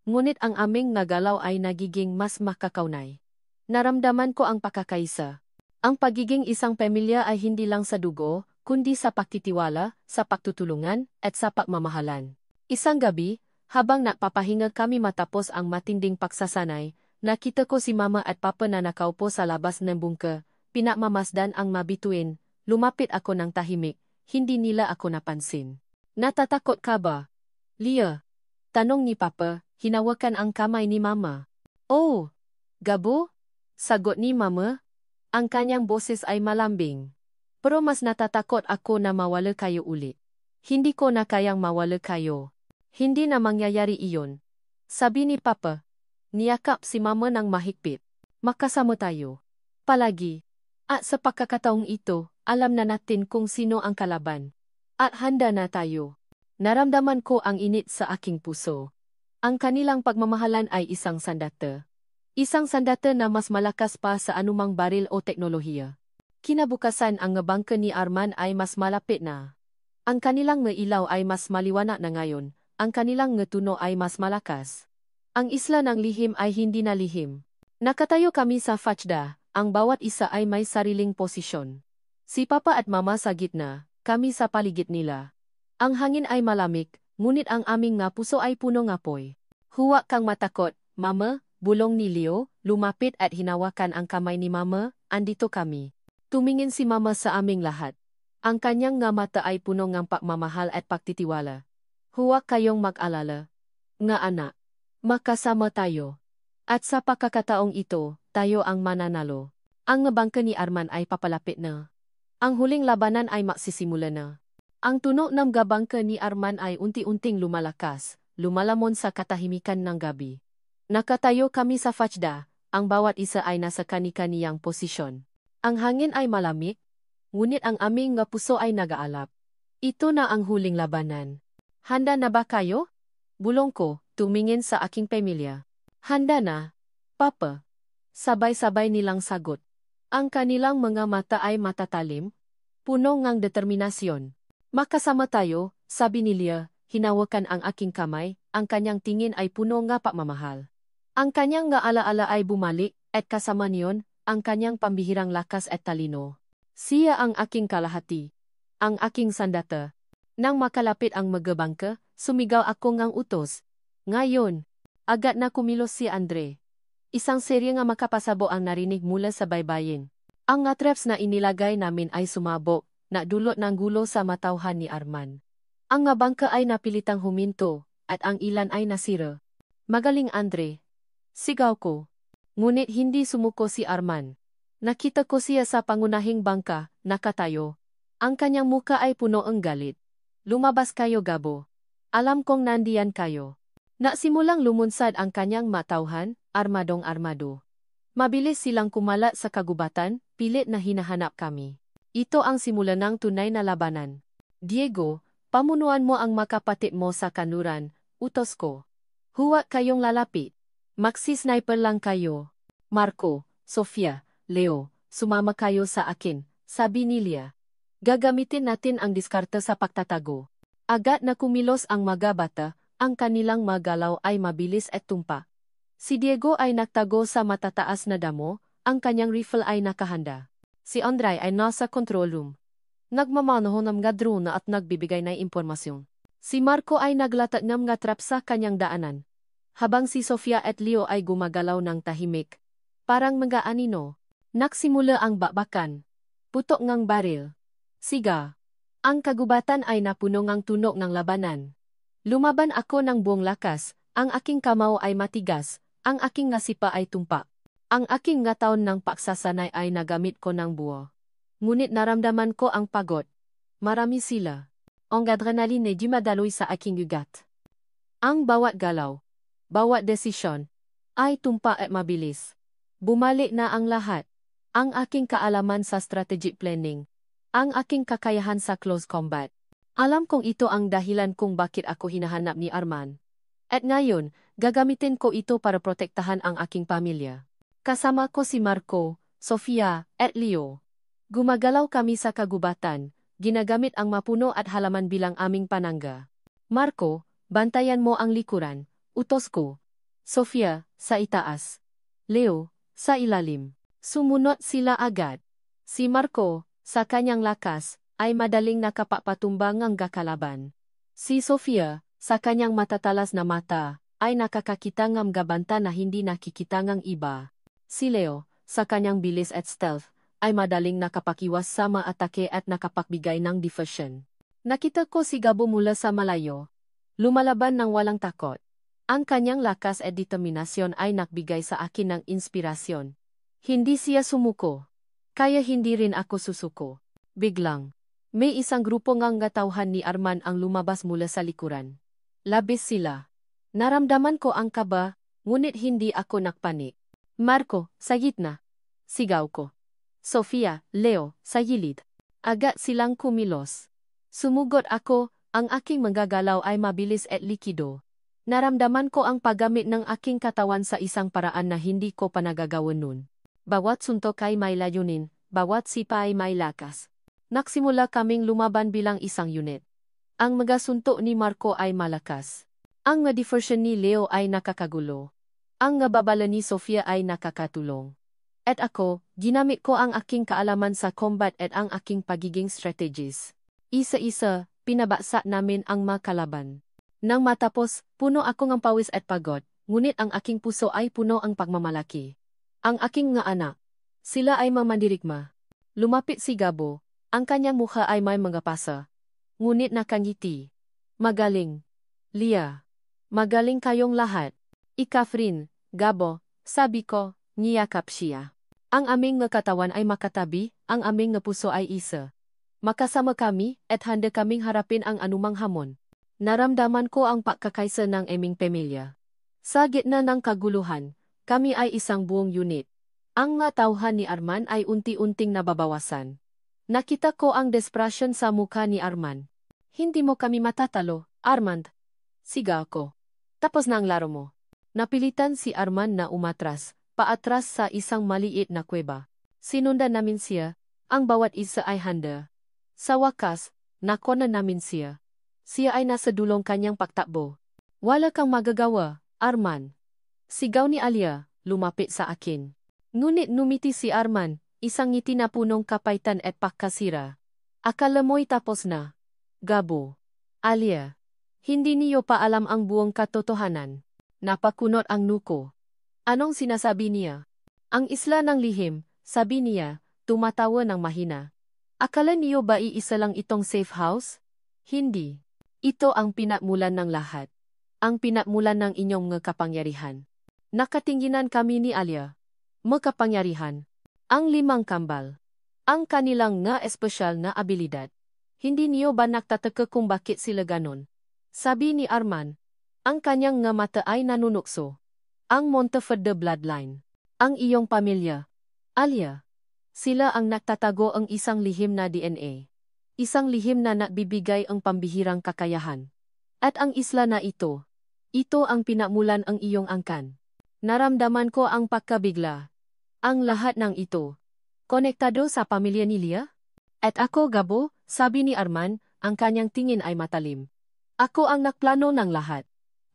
Ngunit ang aming nagalaw ay nagiging mas makakaunay. Naramdaman ko ang pagkakaisa. Ang pagiging isang pamilya ay hindi lang sa dugo, kundi sa pagtitiwala, sa pagtutulungan, at sa pagmamahalan. Isang gabi, habang nagpapahinga kami matapos ang matinding pagsasanay, nakita ko si Mama at Papa na nakaupo sa labas ng bungka, pinakmamasdan ang mabituin, lumapit ako ng tahimik, hindi nila ako napansin. Natatakot ka ba? Leah? Tanong ni Papa, hinawakan ang kamay ni Mama. Oh! Gabo? Sagot ni Mama. Ang kanyang boses ay malambing. Pero mas natatakot ako na mawala kayo ulit. Hindi ko na kayang mawala kayo. Hindi na mangyayari iyon. Sabi ni Papa. Niyakap si Mama ng mahigpit. Makasama tayo. Palagi. At sa pagkakataong ito, alam na natin kung sino ang kalaban. At handa na tayo. Naramdaman ko ang init sa aking puso. Ang kanilang pagmamahalan ay isang sandata. Isang sandata na mas malakas pa sa anumang baril o teknolohiya. Kinabukasan ang bangka ni Arman ay mas malapit na. Ang kanilang ilaw ay mas maliwanag na ngayon. Ang kanilang tuno ay mas malakas. Ang isla ng lihim ay hindi na lihim. Nakatayo kami sa Fachda, ang bawat isa ay may sariling posisyon. Si Papa at Mama sa gitna, kami sa paligid nila. Ang hangin ay malamig, ngunit ang aming nga puso ay puno ng apoy. Huwag kang matakot, Mama, bulong ni Leo, lumapit at hinawakan ang kamay ni Mama, andito kami. Tumingin si Mama sa aming lahat. Ang kanyang nga mata ay puno ng pagmamahal at pagtitiwala. Huwag kayong mag-alala. Nga anak, makasama tayo. At sa pagkakataong ito, tayo ang mananalo. Ang bangka ni Arman ay papalapit na. Ang huling labanan ay magsisimula na. Ang tunog ng bangka ni Arman ay unti-unting lumalakas, lumalamon sa katahimikan ng gabi. Nakatayo kami sa Fachda, ang bawat isa ay nasa kani-kaniyang posisyon. Ang hangin ay malamig, ngunit ang aming puso ay nag-aalap. Ito na ang huling labanan. Handa na ba kayo? Bulong ko, tumingin sa aking pamilya. Handa na, Papa. Sabay-sabay nilang sagot. Ang kanilang mga mata ay matatalim, puno ngang determinasyon. Makasama tayo, sabi ni Leah, hinawakan ang aking kamay, ang kanyang tingin ay puno nga pagmamahal. Ang kanyang nga alaala ay bumalik, at kasama niyon, ang kanyang pambihirang lakas at talino. Siya ang aking kalahati. Ang aking sandata. Nang makalapit ang magabangka, sumigaw ako ngang utos. Ngayon, agad na kumilos si Andre. Isang serye nga makapasabo ang narinig mula sa baybayin. Ang nga traps na inilagay namin ay sumabog, na dulot ng gulo sa matauhan ni Arman. Ang nga bangka ay napilitang huminto, at ang ilan ay nasira. Magaling Andre. Sigaw ko. Ngunit hindi sumuko si Arman. Nakita ko siya sa pangunahing bangka, nakatayo. Ang kanyang muka ay puno ng galit. Lumabas kayo Gabo. Alam kong nandiyan kayo. Nasimulang lumunsad ang kanyang matauhan, armadong-armado. Mabilis silang kumalat sa kagubatan, pilit na hinahanap kami. Ito ang simula ng tunay na labanan. Diego, pamunuan mo ang makapatid mo sa kanluran, utos ko. Huwag kayong lalapit. Magsi-sniper lang kayo. Marco, Sofia, Leo, sumama kayo sa akin, sabi ni Lia. Gagamitin natin ang diskarte sa pagtatago. Agad na kumilos ang mga bata, ang kanilang magalaw ay mabilis at tumpa. Si Diego ay nagtago sa matataas na damo, ang kanyang rifle ay nakahanda. Si Andrei ay nasa control room. Nagmamanoho ng mga drone at nagbibigay ng impormasyon. Si Marco ay naglatag ng mga trap sa kanyang daanan. Habang si Sofia at Leo ay gumagalaw ng tahimik. Parang mga anino. Nagsimula ang bakbakan. Putok ngang baril. Siga. Ang kagubatan ay napuno ngang tunog ng labanan. Lumaban ako ng buong lakas, ang aking kamao ay matigas, ang aking ngasipa ay tumpak. Ang aking nga taon ng paksasanay ay nagamit ko ng buo. Ngunit naramdaman ko ang pagod. Marami sila. Ang adrenaline ay dumadaloy sa aking ugat. Ang bawat galaw, bawat desisyon, ay tumpa at mabilis. Bumalik na ang lahat. Ang aking kaalaman sa strategic planning. Ang aking kakayahan sa close combat. Alam kong ito ang dahilan kung bakit ako hinahanap ni Arman. At ngayon, gagamitin ko ito para protektahan ang aking pamilya. Kasama ko si Marco, Sofia, at Leo. Gumagalaw kami sa kagubatan, ginagamit ang mapuno at halaman bilang aming panangga. Marco, bantayan mo ang likuran, utos ko. Sofia, sa itaas. Leo, sa ilalim. Sumunod sila agad. Si Marco, sa kanyang lakas, ay madaling nakapapatumbang ang kakalaban. Si Sofia, sa kanyang matatalas na mata, ay nakakakita ng gabanta na hindi nakikita ng iba. Si Leo, sa kanyang bilis at stealth, ay madaling nakapakiwas sa mga atake at nakapagbigay ng diversion. Nakita ko si Gabo mula sa malayo. Lumalaban ng walang takot. Ang kanyang lakas at determinasyon ay nagbigay sa akin ng inspirasyon. Hindi siya sumuko. Kaya hindi rin ako susuko. Biglang, may isang grupo ngang gatauhan ni Arman ang lumabas mula sa likuran. Labis sila. Naramdaman ko ang kaba, ngunit hindi ako nakpanik. Marco, sa gitna. Sigaw ko. Sofia, Leo, sa gilid. Agad silang kumilos. Sumugot ako, ang aking manggagalaw ay mabilis at likido. Naramdaman ko ang paggamit ng aking katawan sa isang paraan na hindi ko pa nagagawa nun. Bawat suntok ay may layunin, bawat sipa ay may lakas. Nagsimula kaming lumaban bilang isang unit. Ang mga suntok ni Marco ay malakas. Ang mga diversion ni Leo ay nakakagulo. Ang nga babala ni Sofia ay nakakatulong. At ako, ginamit ko ang aking kaalaman sa combat at ang aking pagiging strategist. Isa-isa, pinabaksa namin ang mga kalaban. Nang matapos, puno ako ng pawis at pagod, ngunit ang aking puso ay puno ang pagmamalaki. Ang aking nga anak. Sila ay mamandirigma. Lumapit si Gabo. Ang kanyang mukha ay may mga pasa. Ngunit nakangiti. Magaling. Lia. Magaling kayong lahat. Ikafrin, Gabo, sabi ko, niyakap siya. Ang aming nga katawan ay makatabi, ang aming nga puso ay isa. Makasama kami, at handa kaming harapin ang anumang hamon. Naramdaman ko ang pagkakaisa ng aming pamilya. Sa gitna ng kaguluhan, kami ay isang buong unit. Ang nga tauhan ni Arman ay unti-unting nababawasan. Nakita ko ang desperasyon sa mukha ni Arman. Hindi mo kami matatalo, Armand. Sigaw ko. Tapos na ang laro mo. Napilitan si Arman na umatras, paatras sa isang maliit na kuweba. Sinundan namin siya, ang bawat isa ay handa. Sa wakas, nakona namin siya. Siya ay nasa dulong kanyang pagtakbo. Wala kang magagawa, Arman. Sigaw ni Alia, lumapit sa akin. Ngunit numiti si Arman, isang ngiti na punong kapaitan at pagkasira. Akala mo'y tapos na. Gabo. Alia. Hindi niyo pa alam ang buong katotohanan. Napakunot ang nuko. Anong sinasabi niya? Ang isla ng lihim, sabi niya, tumatawa ng mahina. Akala niyo ba iisa lang itong safe house? Hindi. Ito ang pinakmulan ng lahat. Ang pinakmulan ng inyong mga kapangyarihan. Nakatinginan kami ni Alia. Makapangyarihan. Ang limang kambal. Ang kanilang nga espesyal na abilidad. Hindi niyo ba nagtataka kung bakit sila ganon? Sabi ni Arman. Ang kanyang nga mata ay nanunukso. Ang Monteverde bloodline. Ang iyong pamilya. Alia. Sila ang nagtatago ang isang lihim na DNA. Isang lihim na nagbibigay ang pambihirang kakayahan. At ang isla na ito. Ito ang pinakmulan ang iyong angkan. Naramdaman ko ang pagkabigla. Ang lahat ng ito. Konektado sa pamilya ni Lia? At ako, Gabo, sabi ni Arman, ang kanyang tingin ay matalim. Ako ang nagplano ng lahat.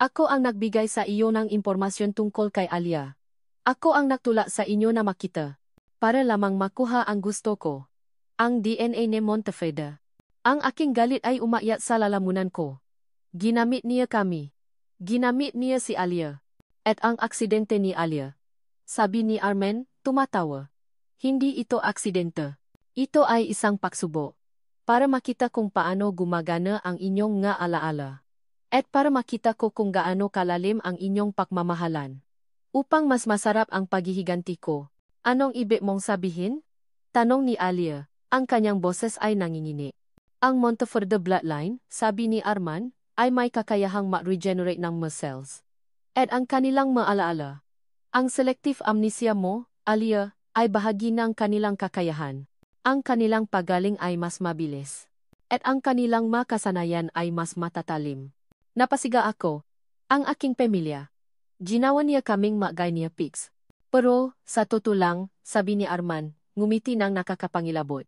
Ako ang nagbigay sa iyo ng impormasyon tungkol kay Alia. Ako ang nagtula sa inyo na makita. Para lamang makuha ang gusto ko. Ang DNA ni Montefeda. Ang aking galit ay umakyat sa lalamunan ko. Ginamit niya kami. Ginamit niya si Alia. At ang aksidente ni Alia. Sabi ni Arman, tumatawa. Hindi ito aksidente. Ito ay isang pagsubo. Para makita kung paano gumagana ang inyong nga alaala. At para makita ko kung gaano kalalim ang inyong pagmamahalan. Upang mas masarap ang paghihiganti ko. Anong ibig mong sabihin? Tanong ni Alia. Ang kanyang boses ay nangingini. Ang Monteforde bloodline, sabi ni Arman, ay may kakayahang ma-regenerate ng cells. At ang kanilang maalaala. Ang selective amnesia mo, Alia, ay bahagi ng kanilang kakayahan. Ang kanilang pagaling ay mas mabilis. At ang kanilang makasanayan ay mas matatalim. Napasiga ako. Ang aking pamilya. Ginawa niya kaming magay niya pics. Pero, sa totoo lang, sabi ni Arman, ngumiti ng nakakapangilabot.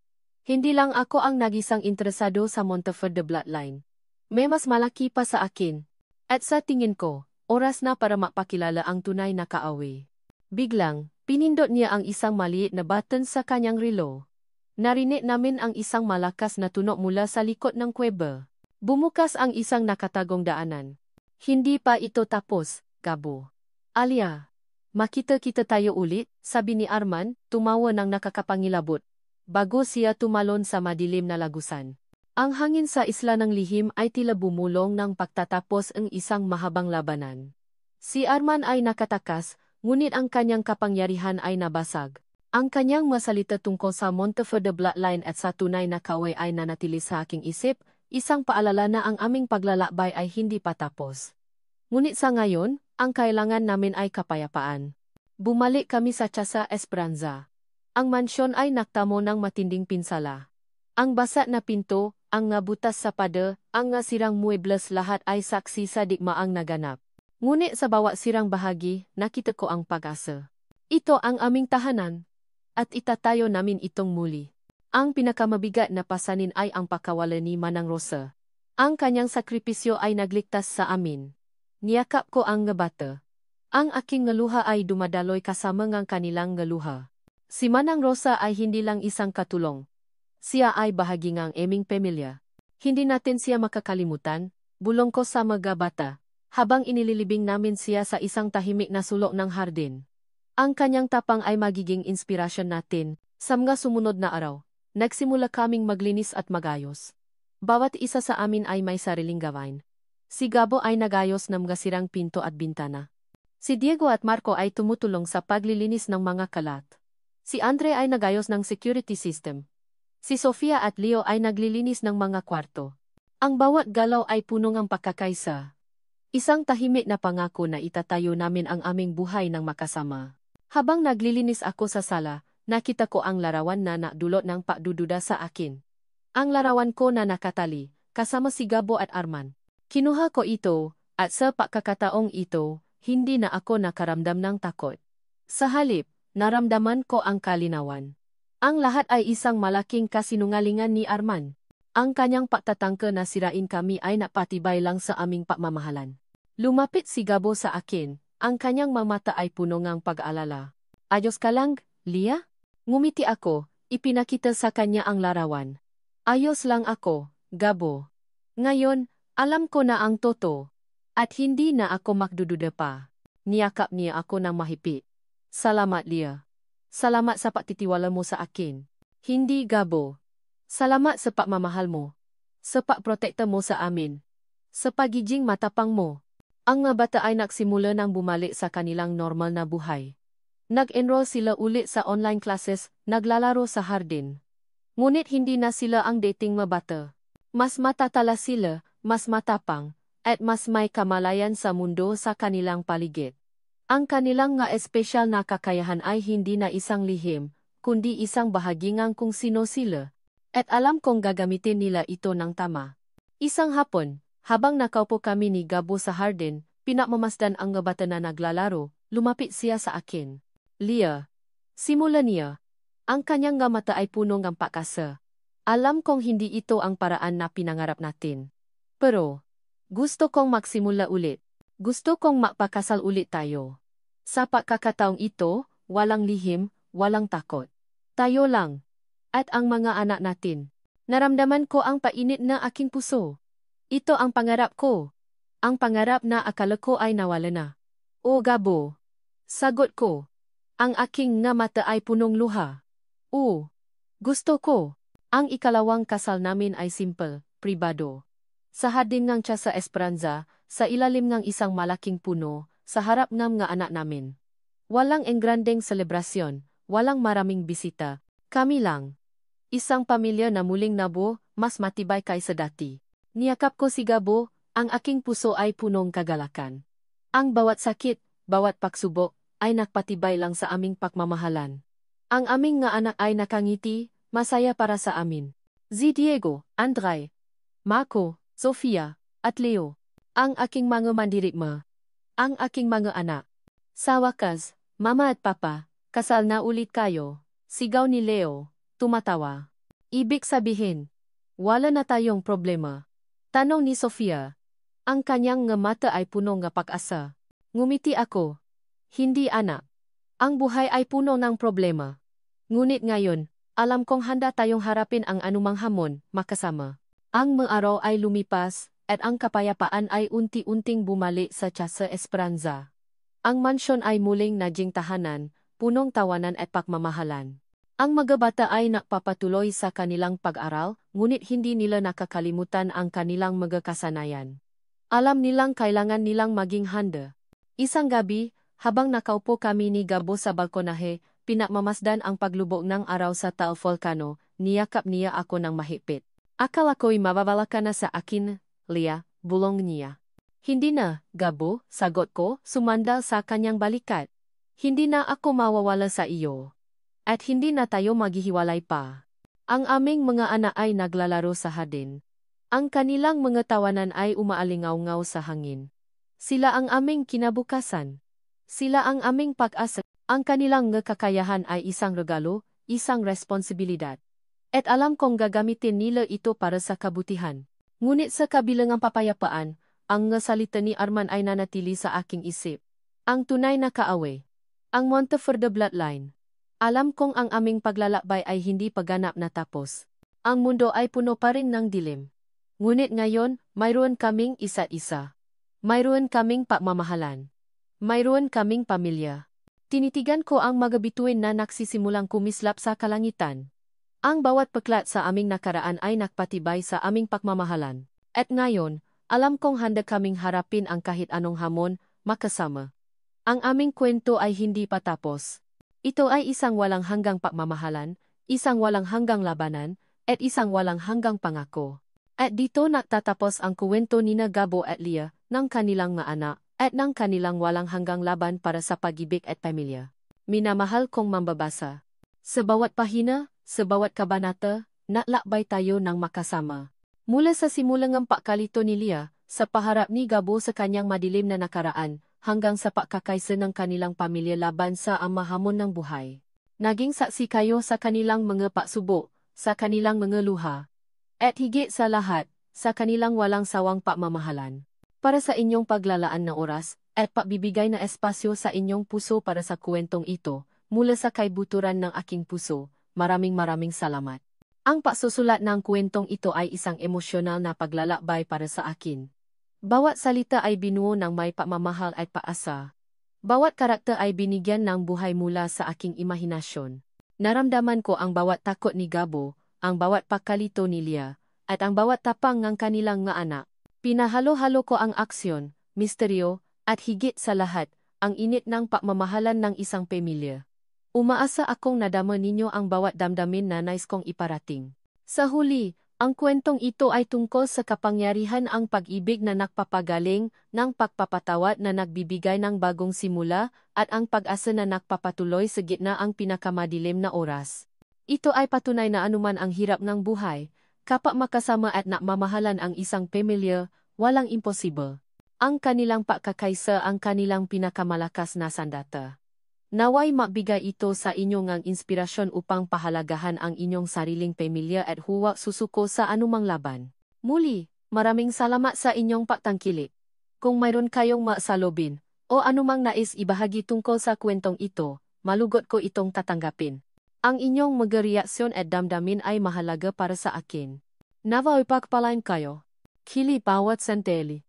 Hindi lang ako ang nagisang interesado sa Monteforde bloodline. May mas malaki pa sa akin. At sa tingin ko, oras na para mapakilala ang tunay na kaaway. Biglang, pinindot niya ang isang maliit na button sa kanyang relo. Narinig namin ang isang malakas na tunog mula sa likod ng kuweba. Bumukas ang isang nakatagong daanan. Hindi pa ito tapos, Gabo. Alia, makita kita tayo ulit, sabi ni Arman, tumawa ng nakakapangilabot. Bago siya tumalon sa madilim na lagusan. Ang hangin sa isla ng lihim ay tila bumulong ng pagtatapos ang isang mahabang labanan. Si Arman ay nakatakas, ngunit ang kanyang kapangyarihan ay nabasag. Ang kanyang masalita tungkol sa Monteforde bloodline at sa tunay na kaaway ay nanatili sa aking isip, isang paalala na ang aming paglalakbay ay hindi pa tapos. Ngunit sa ngayon, ang kailangan namin ay kapayapaan. Bumalik kami sa Casa Esperanza. Ang mansyon ay naktamo ng matinding pinsala. Ang basa na pinto, ang nga butas sa pada, ang nga sirang muebles lahat ay saksi sa digmaang naganap. Ngunit sa bawat sirang bahagi, nakita ko ang pag-asa. Ito ang aming tahanan. At itatayo namin itong muli. Ang pinakamabigat na pasanin ay ang pagkawala ni Manang Rosa. Ang kanyang sakripisyo ay nagligtas sa amin. Niyakap ko ang nga bata. Ang aking ngaluha ay dumadaloy kasama ng kanilang ngaluha. Si Manang Rosa ay hindi lang isang katulong. Siya ay bahagi ng aming pamilya. Hindi natin siya makakalimutan, bulong ko sa mga bata, habang inililibing namin siya sa isang tahimik na sulok ng hardin. Ang kanyang tapang ay magiging inspirasyon natin. Sa mga sumunod na araw, nagsimula kaming maglinis at magayos. Bawat isa sa amin ay may sariling gawain. Si Gabo ay nagayos ng mga sirang pinto at bintana. Si Diego at Marco ay tumutulong sa paglilinis ng mga kalat. Si Andre ay nagayos ng security system. Si Sofia at Leo ay naglilinis ng mga kwarto. Ang bawat galaw ay puno ng pagkakaisa. Isang tahimik na pangako na itatayo namin ang aming buhay ng makasama. Habang naglilinis ako sa sala, nakita ko ang larawan na nakdulot ng pagdududa sa akin. Ang larawan ko na nakatali, kasama si Gabo at Arman. Kinuha ko ito, at sa pagkakataong ito, hindi na ako nakaramdam ng takot. Sa halip, naramdaman ko ang kalinawan. Ang lahat ay isang malaking kasinungalingan ni Arman. Ang kanyang pagtatangka na sirain kami ay napatibay lang sa aming pagmamahalan. Lumapit si Gabo sa akin, ang kanyang mamata ay puno ng pag-alala. Ayos ka lang, Lia? Ngumiti ako, ipinakita sa kanya ang larawan. Ayos lang ako, Gabo. Ngayon, alam ko na ang totoo. At hindi na ako magdududa pa. Niyakap niya ako ng mahigpit. Salamat, Lia. Salamat sa pagtitiwala mo sa akin. Hindi, Gabo. Salamat sa pagmamahal mo. Sa pagprotekta mo sa amin. Sa pagiging matapang mo. Ang mga bata ay nagsimula ng bumalik sa kanilang normal na buhay. Nag-enroll sila ulit sa online classes, naglalaro sa hardin. Ngunit hindi na sila ang dating mga bata. Mas matatala sila, mas matapang, at mas may kamalayan sa mundo sa kanilang paligid. Ang kanilang nga espesyal na kakayahan ay hindi na isang lihim, kundi isang bahagi ng kung sino sila. At alam kong gagamitin nila ito ng tama. Isang hapon, habang nakaupo kami ni Gabo sa hardin, pinakmamasdan ang nga bata na naglalaro, lumapit siya sa akin. Leah. Simula niya. Ang kanyang nga mata ay puno ng pakasa. Alam kong hindi ito ang paraan na pinangarap natin. Pero, gusto kong magsimula ulit. Gusto kong magpakasal ulit tayo. Sa pagkakataong ito, walang lihim, walang takot. Tayo lang. At ang mga anak natin. Naramdaman ko ang painit na aking puso. Ito ang pangarap ko. Ang pangarap na akala ko ay nawala na. O Gabo. Sagot ko. Ang aking nga mata ay punong luha. O. Gusto ko. Ang ikalawang kasal namin ay simple, pribado. Sa hardin ng Casa Esperanza, sa ilalim ng isang malaking puno, sa harap ng nga anak namin. Walang engrandeng selebrasyon, walang maraming bisita. Kami lang. Isang pamilya na muling nabuo, mas matibay kaysa dati. Niyakap ko si Gabo, ang aking puso ay punong kagalakan. Ang bawat sakit, bawat pagsubok, ay nakpatibay lang sa aming pagmamahalan. Ang aming nga anak ay nakangiti, masaya para sa amin. Si Diego, Andre, Marco, Sofia, at Leo. Ang aking mga mandirigma. Ang aking mga anak. Sa wakas, Mama at Papa, kasal na ulit kayo. Sigaw ni Leo, tumatawa. Ibig sabihin, wala na tayong problema. Tanong ni Sofia. Ang kanyang nga mata ay puno ng pag-asa. Ngumiti ako. Hindi anak. Ang buhay ay puno ng problema. Ngunit ngayon, alam kong handa tayong harapin ang anumang hamon, makasama. Ang mga araw ay lumipas, at ang kapayapaan ay unti-unting bumalik sa Casa Esperanza. Ang mansyon ay muling naging tahanan, punong tawanan at pagmamahalan. Ang mga bata ay nakpapatuloy sa kanilang pag-aral, ngunit hindi nila nakakalimutan ang kanilang mga kasanayan. Alam nilang kailangan nilang maging handa. Isang gabi, habang nakaupo kami ni Gabo sa balkonahe, pinakmamasdan ang paglubog ng araw sa Taal Volcano, niyakap niya ako ng mahigpit. Akala ko'y mababala ka na sa akin, Leah, bulong niya. Hindi na, Gabo, sagot ko, sumandal sa kanyang balikat. Hindi na ako mawawala sa iyo. At hindi na tayo maghihiwalay pa. Ang aming mga anak ay naglalaro sa hardin. Ang kanilang mga tawanan ay umaalingaw-ngaw sa hangin. Sila ang aming kinabukasan. Sila ang aming pag-asa. Ang kanilang kakayahan ay isang regalo, isang responsibilidad. At alam kong gagamitin nila ito para sa kabutihan. Ngunit sa kabilang papayapaan, ang salita ni Arman ay nanatili sa aking isip. Ang tunay na kaaway. Ang Monteverde bloodline. Alam kong ang aming paglalakbay ay hindi paganap na tapos. Ang mundo ay puno pa rin ng dilim. Ngunit ngayon, mayroon kaming isa't isa. Mayroon kaming pagmamahalan. Mayroon kaming pamilya. Tinitigan ko ang mga bituin na nagsisimulang kumislap sa kalangitan. Ang bawat peklat sa aming nakaraan ay nakpatibay sa aming pagmamahalan. At ngayon, alam kong handa kaming harapin ang kahit anong hamon, makasama. Ang aming kwento ay hindi pa tapos. Ito ay isang walang hanggang pagmamahalan, isang walang hanggang labanan, at isang walang hanggang pangako. At dito nagtatapos ang kwento ni Gabo at Leah, ng kanilang mga anak, at ng kanilang walang hanggang laban para sa pag-ibig at pamilya. Minamahal kong mambabasa. Sa bawat pahina, sa bawat kabanata, naglakbay tayo ng makasama. Mula sa simulang pagkalito ni Leah, sa paharap ni Gabo sa kanyang madilim na nakaraan, hanggang sa pagkakaisa ng kanilang pamilya laban sa amahamon ng buhay. Naging saksi kayo sa kanilang mga pagsubok, sa kanilang mga luha. At higit sa lahat, sa kanilang walang sawang pagmamahalan. Para sa inyong paglalaan na oras, at pagbibigay na espasyo sa inyong puso para sa kwentong ito, mula sa kaibuturan ng aking puso, maraming salamat. Ang pagsusulat ng kwentong ito ay isang emosyonal na paglalakbay para sa akin. Bawat salita ay binuo ng may pagmamahal at paasa. Bawat karakter ay binigyan ng buhay mula sa aking imahinasyon. Naramdaman ko ang bawat takot ni Gabo, ang bawat pagkalito ni Leah, at ang bawat tapang ng kanilang nga anak. Pinahalo-halo ko ang aksyon, misteryo, at higit sa lahat, ang init ng pagmamahalan ng isang pamilya. Umaasa akong nadama ninyo ang bawat damdamin na nais kong iparating. Sa huli, ang kwentong ito ay tungkol sa kapangyarihan ang pag-ibig na nagpapagaling, ng pagpapatawad na nagbibigay ng bagong simula, at ang pag-asa na nagpapatuloy sa gitna ang pinakamadilim na oras. Ito ay patunay na anuman ang hirap ng buhay, kapag makasama at nakmamahalan ang isang pamilya, walang imposible. Ang kanilang pagkakaisa ang kanilang pinakamalakas na sandata. Naway magbigay ito sa inyo ngang inspirasyon upang pahalagahan ang inyong sariling pamilya at huwag susuko sa anumang laban. Muli, maraming salamat sa inyong pagtangkilik. Kung mayroon kayong masalobin o anumang nais ibahagi tungkol sa kwentong ito, malugot ko itong tatanggapin. Ang inyong mga reaksyon at damdamin ay mahalaga para sa akin. Naway pagpalain kayo. Kili bawat sandali.